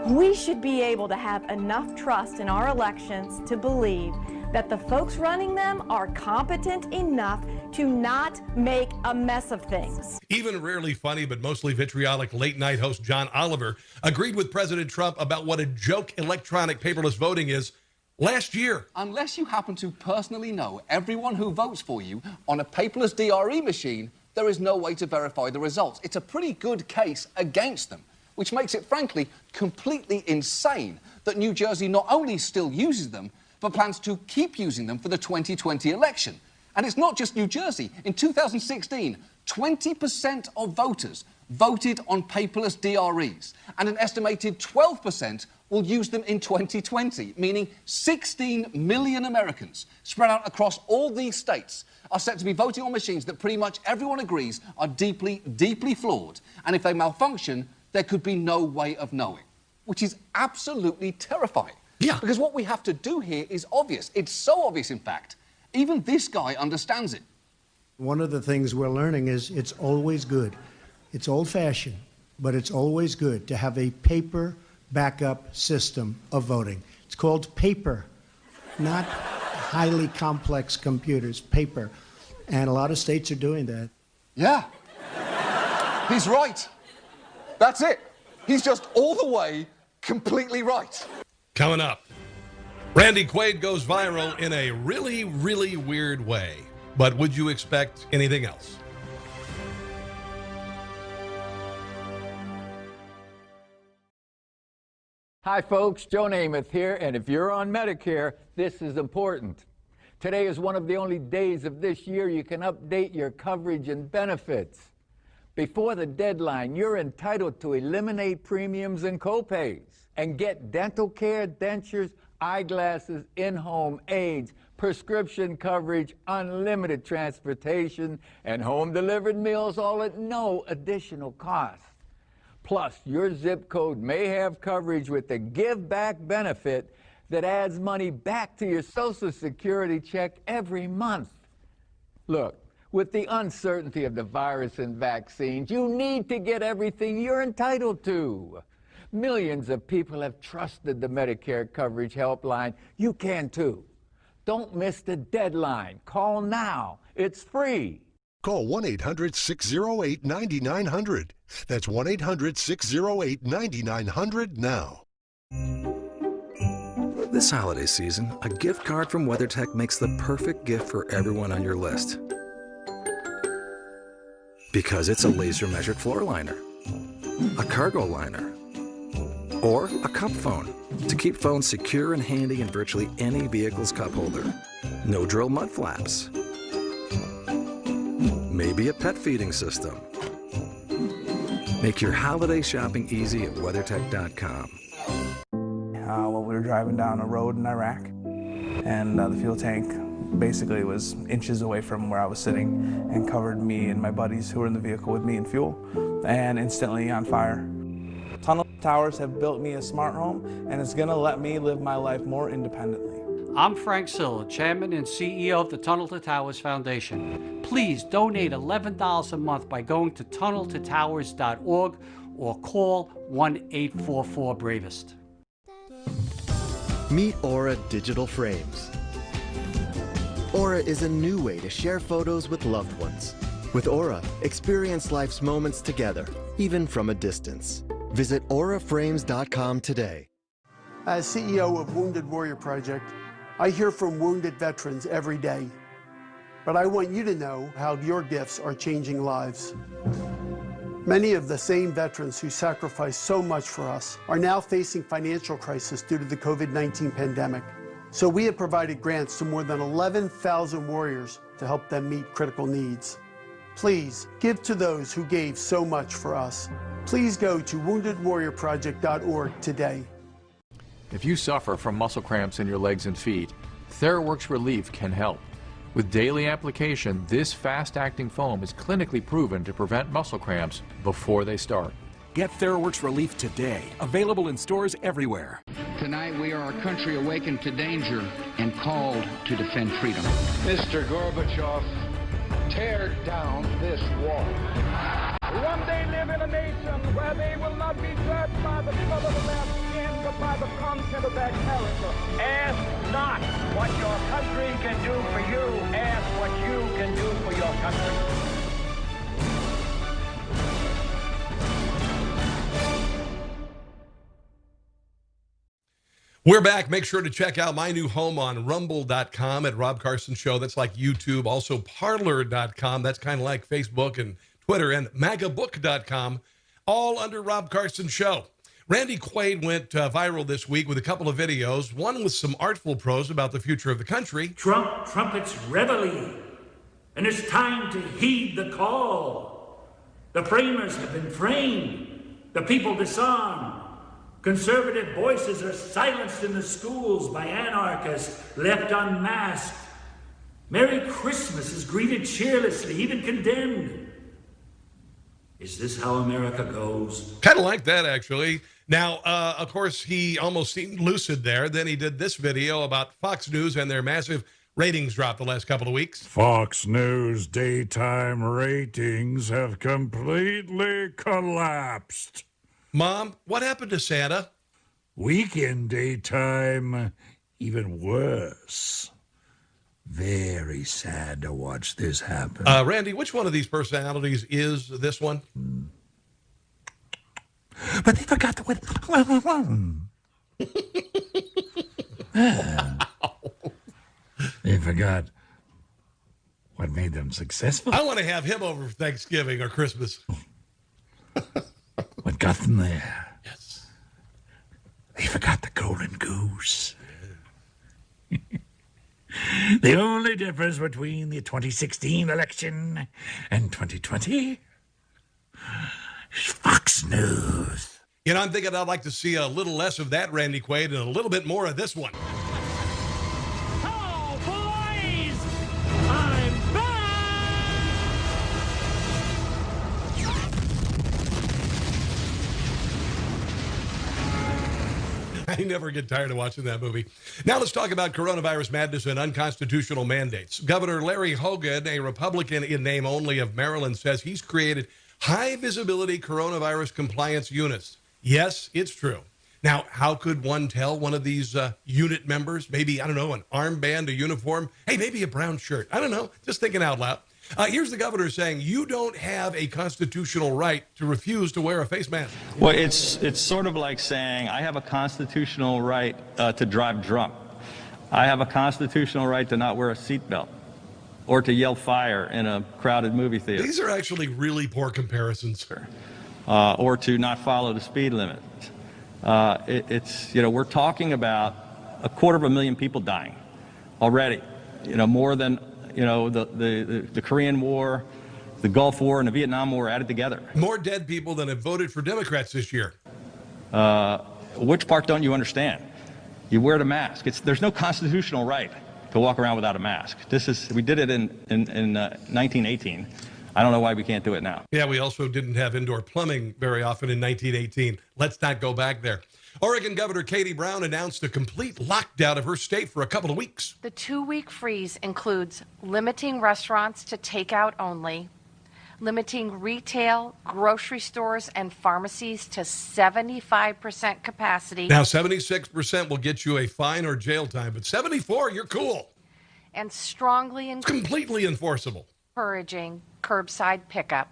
We should be able to have enough trust in our elections to believe that the folks running them are competent enough to not make a mess of things. Even rarely funny, but mostly vitriolic late-night host John Oliver agreed with President Trump about what a joke electronic paperless voting is last year. Unless you happen to personally know everyone who votes for you on a paperless DRE machine, there is no way to verify the results. It's a pretty good case against them, which makes it, frankly, completely insane that New Jersey not only still uses them, but plans to keep using them for the 2020 election. And it's not just New Jersey. In 2016, 20% of voters voted on paperless DREs, and an estimated 12% will use them in 2020, meaning 16 million Americans spread out across all these states are set to be voting on machines that pretty much everyone agrees are deeply, deeply flawed. And if they malfunction, there could be no way of knowing, which is absolutely terrifying. Yeah. Because what we have to do here is obvious. It's so obvious, in fact. Even this guy understands it. One of the things we're learning is it's always good. It's old-fashioned, but it's always good to have a paper backup system of voting. It's called paper, not highly complex computers, paper. And a lot of states are doing that. Yeah. He's right. That's it. He's just all the way completely right. Coming up, Randy Quaid goes viral in a really, really weird way. But would you expect anything else? Hi folks, Joe Namath here, and if you're on Medicare, this is important. Today is one of the only days of this year you can update your coverage and benefits. Before the deadline, you're entitled to eliminate premiums and copays and get dental care, dentures, eyeglasses, in-home aids, prescription coverage, unlimited transportation, and home-delivered meals, all at no additional cost. Plus, your zip code may have coverage with the Give Back benefit that adds money back to your Social Security check every month. Look, with the uncertainty of the virus and vaccines, you need to get everything you're entitled to. Millions of people have trusted the Medicare coverage helpline. You can too. Don't miss the deadline. Call now. It's free. Call 1-800-608-9900. That's 1-800-608-9900 now. This holiday season, a gift card from WeatherTech makes the perfect gift for everyone on your list. Because it's a laser-measured floor liner, a cargo liner, or a cup phone to keep phones secure and handy in virtually any vehicle's cup holder. No drill mud flaps. Maybe a pet feeding system. Make your holiday shopping easy at WeatherTech.com. Well, we were driving down a road in Iraq, and the fuel tank basically was inches away from where I was sitting and covered me and my buddies who were in the vehicle with me in fuel, and instantly on fire. Tunnel Towers have built me a smart home, and it's going to let me live my life more independently. I'm Frank Silla, Chairman and CEO of the Tunnel to Towers Foundation. Please donate $11 a month by going to tunneltotowers.org or call 1-844-BRAVEST. Meet Aura Digital Frames. Aura is a new way to share photos with loved ones. With Aura, experience life's moments together, even from a distance. Visit auraframes.com today. As CEO of Wounded Warrior Project, I hear from wounded veterans every day. But I want you to know how your gifts are changing lives. Many of the same veterans who sacrificed so much for us are now facing financial crisis due to the COVID-19 pandemic. So we have provided grants to more than 11,000 warriors to help them meet critical needs. Please give to those who gave so much for us. Please go to woundedwarriorproject.org today. If you suffer from muscle cramps in your legs and feet, TheraWorks Relief can help. With daily application, this fast-acting foam is clinically proven to prevent muscle cramps before they start. Get TheraWorks Relief today. Available in stores everywhere. Tonight we are a country awakened to danger and called to defend freedom. Mr. Gorbachev, tear down this wall. One day live in a nation where they will not be judged by the color of their skin, but by the content of their character. Ask not what your country can do for you. Ask what you can do for your country. We're back. Make sure to check out my new home on rumble.com at Rob Carson Show. That's like YouTube. Also parlor.com. That's kind of like Facebook and Twitter, and magabook.com, all under Rob Carson Show. Randy Quaid went viral this week with a couple of videos, one with some artful prose about the future of the country. Trump trumpets reveille, and it's time to heed the call. The framers have been framed, the people disarmed. Conservative voices are silenced in the schools by anarchists left unmasked. Merry Christmas is greeted cheerlessly, even condemned. Is this how America goes? Kind of like that, actually. Now, of course, he almost seemed lucid there. Then he did this video about Fox News and their massive ratings drop the last couple of weeks. Fox News daytime ratings have completely collapsed. Mom, what happened to Santa? Weekend daytime, even worse. Very sad to watch this happen. Randy, which one of these personalities is this one? But they forgot the way. They forgot what made them successful. I want to have him over for Thanksgiving or Christmas. What got them there? Yes. They forgot the golden goose. The only difference between the 2016 election and 2020 is Fox News. You know, I'm thinking I'd like to see a little less of that Randy Quaid and a little bit more of this one. Hello, boys! I never get tired of watching that movie. Now let's talk about coronavirus madness and unconstitutional mandates. Governor Larry Hogan, a Republican in name only of Maryland, says he's created high-visibility coronavirus compliance units. Yes, it's true. Now, how could one tell one of these unit members? Maybe, I don't know, an armband, a uniform? Hey, maybe a brown shirt. I don't know. Just thinking out loud. Here's the governor saying you don't have a constitutional right to refuse to wear a face mask. Well, it's sort of like saying I have a constitutional right to drive drunk. I have a constitutional right to not wear a seatbelt or to yell fire in a crowded movie theater. These are actually really poor comparisons. Or to not follow the speed limit. We're talking about 250,000 people dying already. More than the Korean War, the Gulf War, and the Vietnam War added together. More dead people than have voted for Democrats this year. Which part don't you understand? You wear the mask. There's no constitutional right to walk around without a mask. We did it in 1918. I don't know why we can't do it now. Yeah, we also didn't have indoor plumbing very often in 1918. Let's not go back there. Oregon Governor Katie Brown announced a complete lockdown of her state for a couple of weeks. The 2-week freeze includes limiting restaurants to takeout only, limiting retail, grocery stores, and pharmacies to 75% capacity. Now, 76% will get you a fine or jail time, but 74, you're cool. And strongly completely enforceable. Encouraging curbside pickup.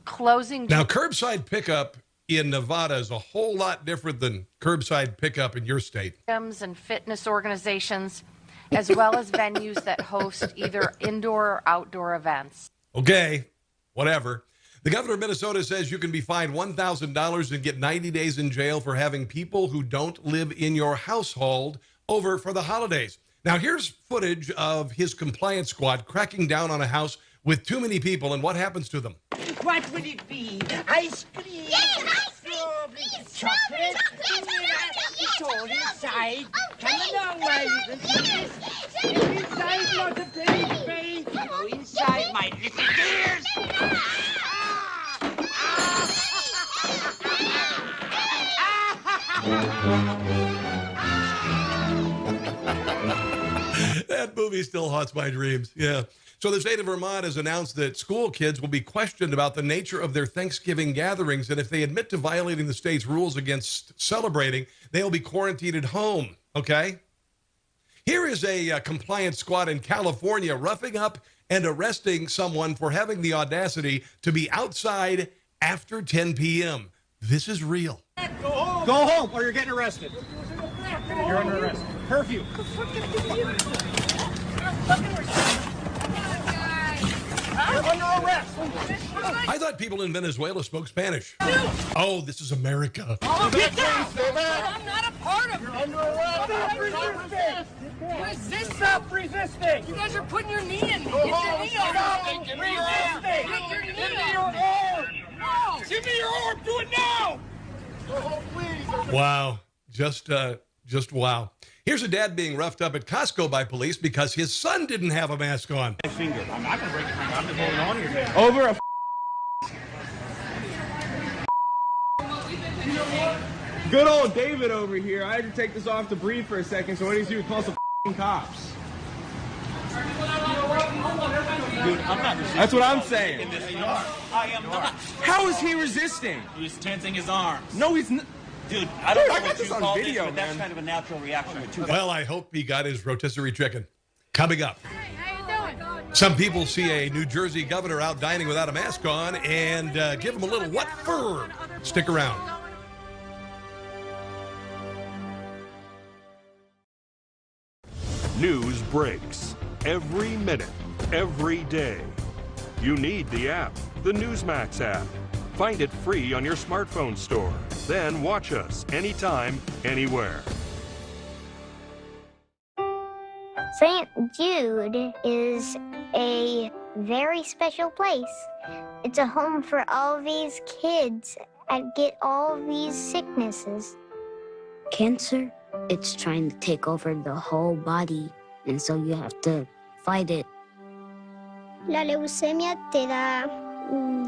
Closing. Now, curbside pickup in Nevada is a whole lot different than curbside pickup in your state. Gyms and fitness organizations, as well as venues that host either indoor or outdoor events. Okay, whatever. The governor of Minnesota says you can be fined $1,000 and get 90 days in jail for having people who don't live in your household over for the holidays. Now, here's footage of his compliance squad cracking down on a house with too many people, and what happens to them? What would it be? Ice cream? Yes, ice cream! Chocolate? It's all inside. Come along, my little dears. Get inside, not a penny space. Go inside, my little dears. That movie still haunts my dreams. Yeah. So the state of Vermont has announced that school kids will be questioned about the nature of their Thanksgiving gatherings, and if they admit to violating the state's rules against celebrating, they'll be quarantined at home, okay? Here is a compliance squad in California roughing up and arresting someone for having the audacity to be outside after 10 p.m. This is real. Go home or you're getting arrested. You're under arrest. Curfew. You're under arrest. I thought people in Venezuela spoke Spanish. Oh, this is America. Get down! I'm not a part of it. You're under arrest. Resist. Stop resisting. You guys are putting your knee in me. Get your knee on. Stop resisting. Get your knee on. Give me your arm. No. Give me your arm. Do it now. Go home, please. Wow. Just wow. Here's a dad being roughed up at Costco by police because his son didn't have a mask on. My finger. I'm not going to break your finger. I'm just holding on to your Over a Good old David over here. I had to take this off to breathe for a second, so what do you do? Call some cops. Dude, I'm not resisting. That's what I'm saying. I am not. How is he resisting? He's tensing his arms. No, he's not. Dude, I don't know got what this you on call video, this, but that's man. kind of a natural reaction with two. Well, I hope he got his rotisserie chicken. Coming up. Some people see a New Jersey governor out dining without a mask on and give him a little what for. Stick around. News breaks every minute, every day. You need the app, the Newsmax app. Find it free on your smartphone store. Then watch us anytime, anywhere. St. Jude is a very special place. It's a home for all these kids that get all these sicknesses. Cancer, it's trying to take over the whole body, and so you have to fight it. La leucemia te da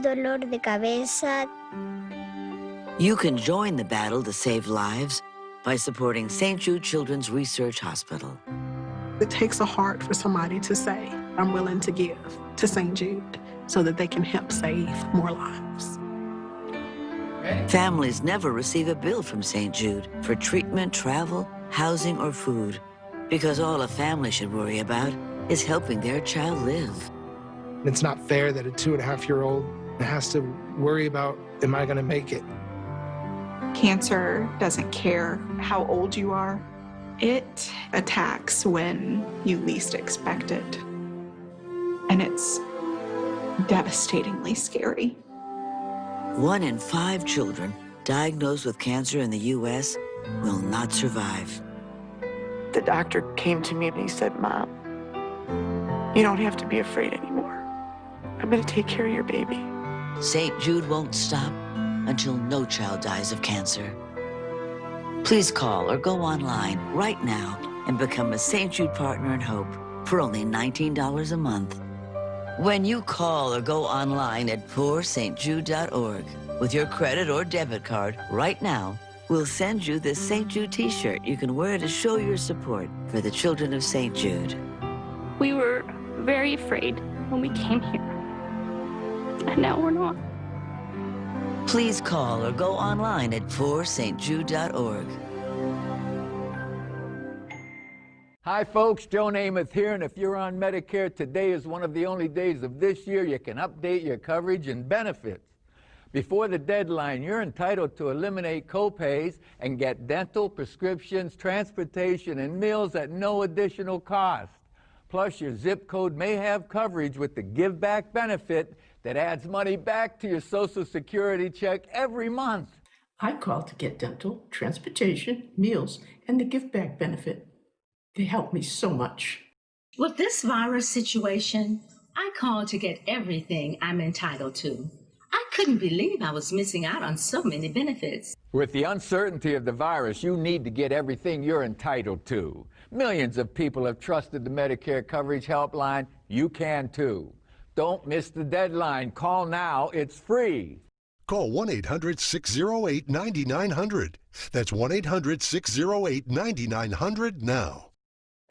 dolor de cabeza. You can join the battle to save lives by supporting St. Jude Children's Research Hospital. It takes a heart for somebody to say, I'm willing to give to St. Jude so that they can help save more lives. Families never receive a bill from St. Jude for treatment, travel, housing, or food, because all a family should worry about is helping their child live. It's not fair that a 2.5-year-old has to worry about, am I going to make it? Cancer doesn't care how old you are. It attacks when you least expect it. And it's devastatingly scary. 1 in 5 children diagnosed with cancer in the U.S. will not survive. The doctor came to me and he said, Mom, you don't have to be afraid anymore. I'm going to take care of your baby. St. Jude won't stop until no child dies of cancer. Please call or go online right now and become a St. Jude Partner in Hope for only $19 a month. When you call or go online at pourstjude.org with your credit or debit card right now, we'll send you this St. Jude t-shirt you can wear to show your support for the children of St. Jude. We were very afraid when we came here, and now we're not. Please call or go online at pourstjude.org. Hi folks, Joe Namath here, and if you're on Medicare, today is one of the only days of this year you can update your coverage and benefits. Before the deadline, you're entitled to eliminate copays and get dental, prescriptions, transportation, and meals at no additional cost. Plus, your zip code may have coverage with the Give Back benefit that adds money back to your Social Security check every month. I called to get dental, transportation, meals, and the Give Back benefit. They helped me so much. With this virus situation, I called to get everything I'm entitled to. I couldn't believe I was missing out on so many benefits. With the uncertainty of the virus, you need to get everything you're entitled to. Millions of people have trusted the Medicare Coverage Helpline. You can too. Don't miss the deadline. Call now. It's free. Call 1-800-608-9900. That's 1-800-608-9900 now.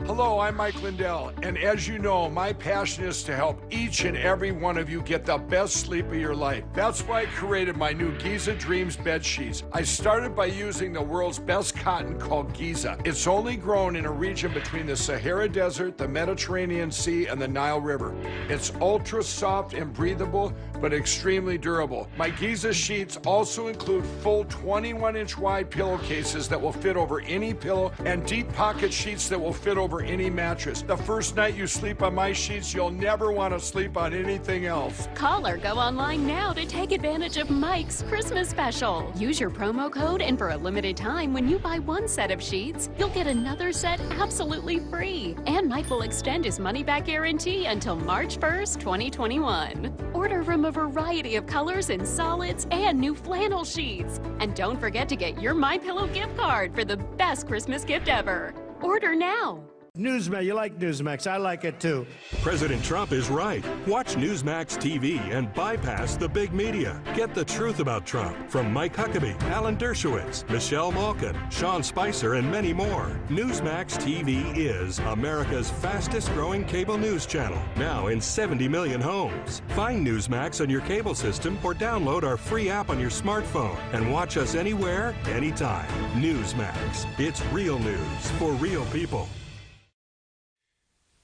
Hello, I'm Mike Lindell, and as you know, my passion is to help each and every one of you get the best sleep of your life. That's why I created my new Giza Dreams bed sheets. I started by using the world's best cotton called Giza. It's only grown in a region between the Sahara Desert, the Mediterranean Sea, and the Nile River. It's ultra soft and breathable, but extremely durable. My Giza sheets also include full 21-inch wide pillowcases that will fit over any pillow and deep pocket sheets that will fit over any mattress. The first night you sleep on my sheets, you'll never want to sleep on anything else. Call or go online now to take advantage of Mike's Christmas special. Use your promo code, and for a limited time, when you buy one set of sheets, you'll get another set absolutely free. And Mike will extend his money-back guarantee until March 1st, 2021. Order from a variety of colors and solids and new flannel sheets. And don't forget to get your MyPillow gift card for the best Christmas gift ever. Order now. Newsmax, you like Newsmax. I like it too. President Trump is right. Watch Newsmax TV and bypass the big media. Get the truth about Trump from Mike Huckabee, Alan Dershowitz, Michelle Malkin, Sean Spicer, and many more. Newsmax TV is America's fastest growing cable news channel, now in 70 million homes. Find Newsmax on your cable system or download our free app on your smartphone and watch us anywhere, anytime. Newsmax. It's real news for real people.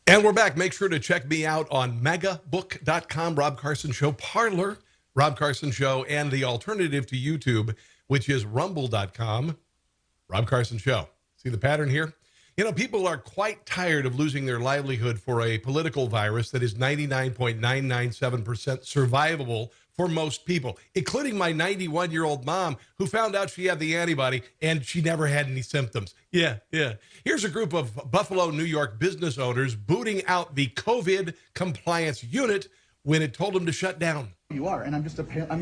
And we're back. Make sure to check me out on megabook.com, Rob Carson Show, Parler, Rob Carson Show, and the alternative to YouTube, which is rumble.com, Rob Carson Show. See the pattern here? You know, people are quite tired of losing their livelihood for a political virus that is 99.997% survivable for most people, including my 91-year-old mom who found out she had the antibody and she never had any symptoms. Yeah. Here's a group of Buffalo, New York business owners booting out the COVID compliance unit when it told them to shut down. You are, and I'm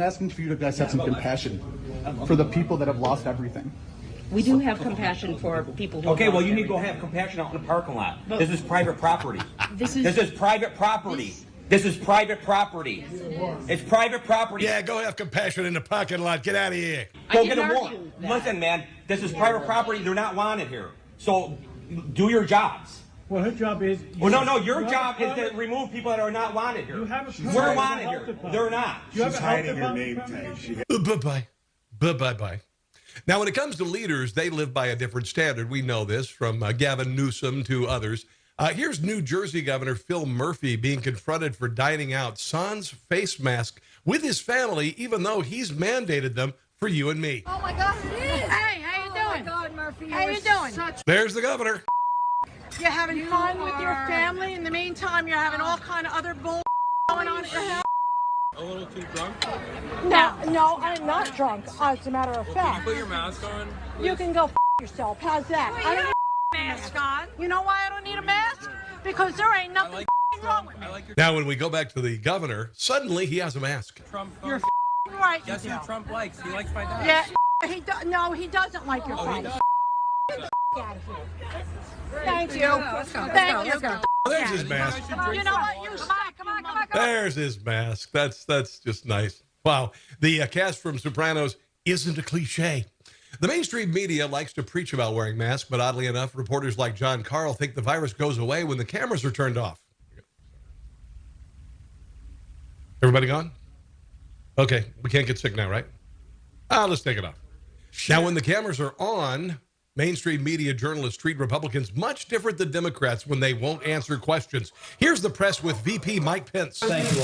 asking for you to guys have some compassion for the people that have lost everything. We do have compassion for people who... Okay, well, you need to go have compassion out in the parking lot. This is private property. This is private property. This is private property. It's private property. Yeah, go have compassion in the parking lot. Get out of here. Go get a warrant. Listen, man, this is private property. They're not wanted here. So do your jobs. Well, her job is... Well, no, your job is to remove people that are not wanted here. We're wanted here. They're not. She's hiding her name tag. Bye-bye. Bye-bye-bye. Now, when it comes to leaders, they live by a different standard. We know this from Gavin Newsom to others. Here's New Jersey Governor Phil Murphy being confronted for dining out sans face mask with his family, even though he's mandated them for you and me. Oh my God, it is. Hey, how you doing? Oh my God, Murphy. How you doing? There's the governor. You're having fun with your family. In the meantime, you're having all kind of other bull going on at your house. A little too drunk? No, I'm not drunk. As a matter of fact. Can you put your mask on? You can go yourself. How's that? I don't need a mask on. You know why I don't need a mask? Because there ain't nothing wrong with me. Now, when we go back to the governor, suddenly he has a mask. Trump. You're right. Guess who Trump likes? He likes my dad. Yeah, no, he doesn't like your face. Thank you. Thank you. There's his mask. You know what? You suck. Come on. There's his mask. That's just nice. Wow. The cast from Sopranos isn't a cliche. The mainstream media likes to preach about wearing masks, but oddly enough, reporters like John Carl think the virus goes away when the cameras are turned off. Everybody gone? Okay, we can't get sick now, right? Let's take it off. Now, when the cameras are on, mainstream media journalists treat Republicans much different than Democrats when they won't answer questions. Here's the press with VP Mike Pence. Thank you.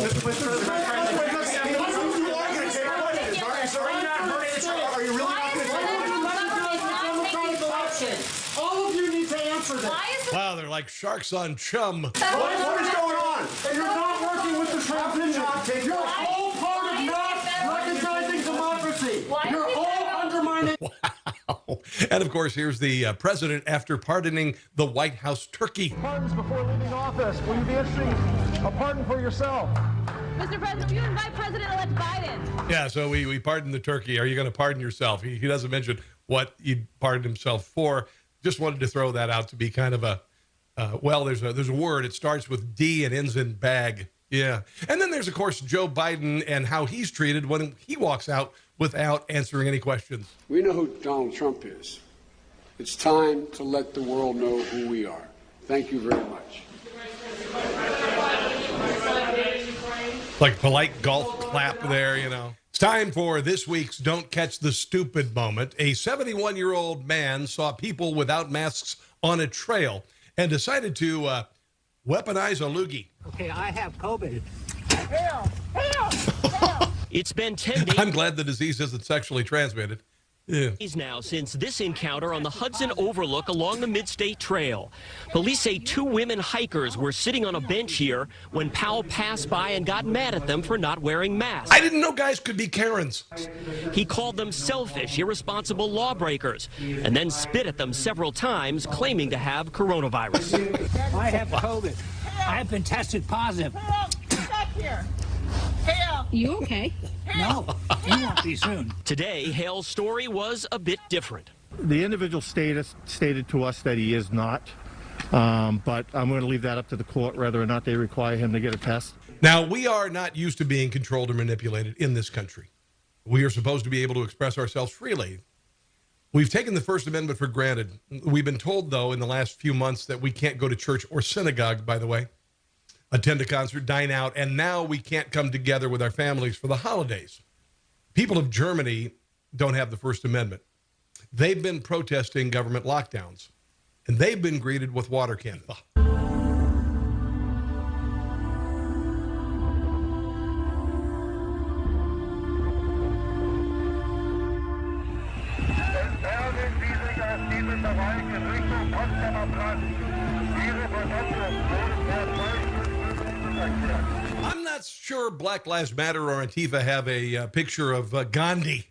All of you need to answer this. Wow, they're like sharks on chum. What is going on? And you're not working with the transition. You're all part of not recognizing democracy. You're all undermining. Wow. And of course, here's the president after pardoning the White House turkey. Pardons before leaving office. Will you be issuing a pardon for yourself? Mr. President, will you invite President-elect Biden? Yeah, so we pardoned the turkey. Are you going to pardon yourself? He doesn't mention what he pardoned himself for. Just wanted to throw that out to be kind of a, well, there's a word. It starts with D and ends in bag. Yeah. And then there's, of course, Joe Biden and how he's treated when he walks out without answering any questions. We know who Donald Trump is. It's time to let the world know who we are. Thank you very much. Like polite golf clap there, you know. It's time for this week's Don't Catch the Stupid moment. A 71-year-old man saw people without masks on a trail and decided to weaponize a loogie. Okay, I have COVID. It's been 10 days. I'm glad the disease isn't sexually transmitted. Yeah. Now since this encounter on the Hudson Overlook along the Midstate Trail. Police say two women hikers were sitting on a bench here when Powell passed by and got mad at them for not wearing masks. I didn't know guys could be Karens. He called them selfish, irresponsible lawbreakers and then spit at them several times, claiming to have coronavirus. I have COVID. I have been tested positive. You okay? No, you won't be soon. Today, Hale's story was a bit different. The individual stated to us that he is not, but I'm going to leave that up to the court whether or not they require him to get a test. Now, we are not used to being controlled or manipulated in this country. We are supposed to be able to express ourselves freely. We've taken the First Amendment for granted. We've been told, though, in the last few months that we can't go to church or synagogue, by the way, attend a concert, dine out, and now we can't come together with our families for the holidays. People of Germany don't have the First Amendment. They've been protesting government lockdowns, and they've been greeted with water cannons. I'm not sure Black Lives Matter or Antifa have a picture of Gandhi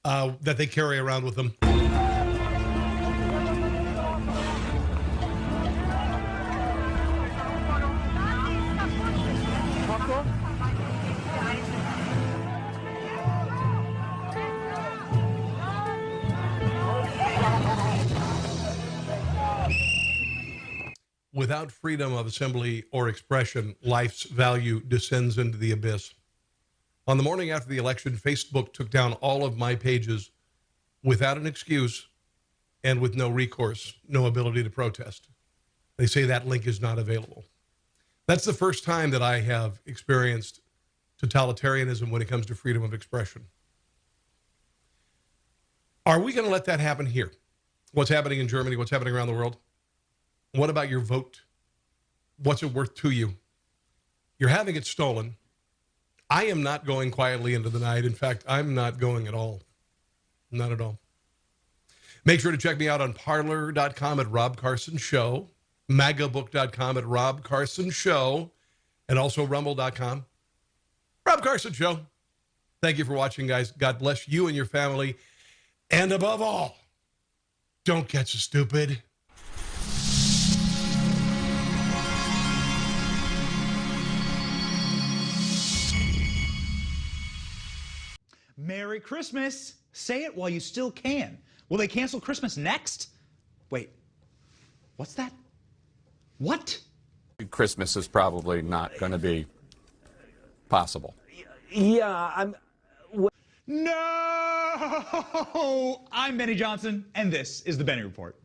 that they carry around with them. without freedom of assembly or expression, life's value descends into the abyss. On the morning after the election, Facebook took down all of my pages without an excuse and with no recourse, no ability to protest. They say that link is not available. That's the first time that I have experienced totalitarianism when it comes to freedom of expression. Are we going to let that happen here? What's happening in Germany? What's happening around the world? What about your vote? What's it worth to you? You're having it stolen. I am not going quietly into the night. In fact, I'm not going at all. Not at all. Make sure to check me out on Parler.com at Rob Carson Show, magabook.com at Rob Carson Show, and also Rumble.com. Rob Carson Show. Thank you for watching, guys. God bless you and your family. And above all, don't get so stupid. Merry Christmas. Say it while you still can. Will they cancel Christmas next? Wait, what's that? What? Christmas is probably not going to be possible. Yeah, No! I'm Benny Johnson, and this is the Benny Report.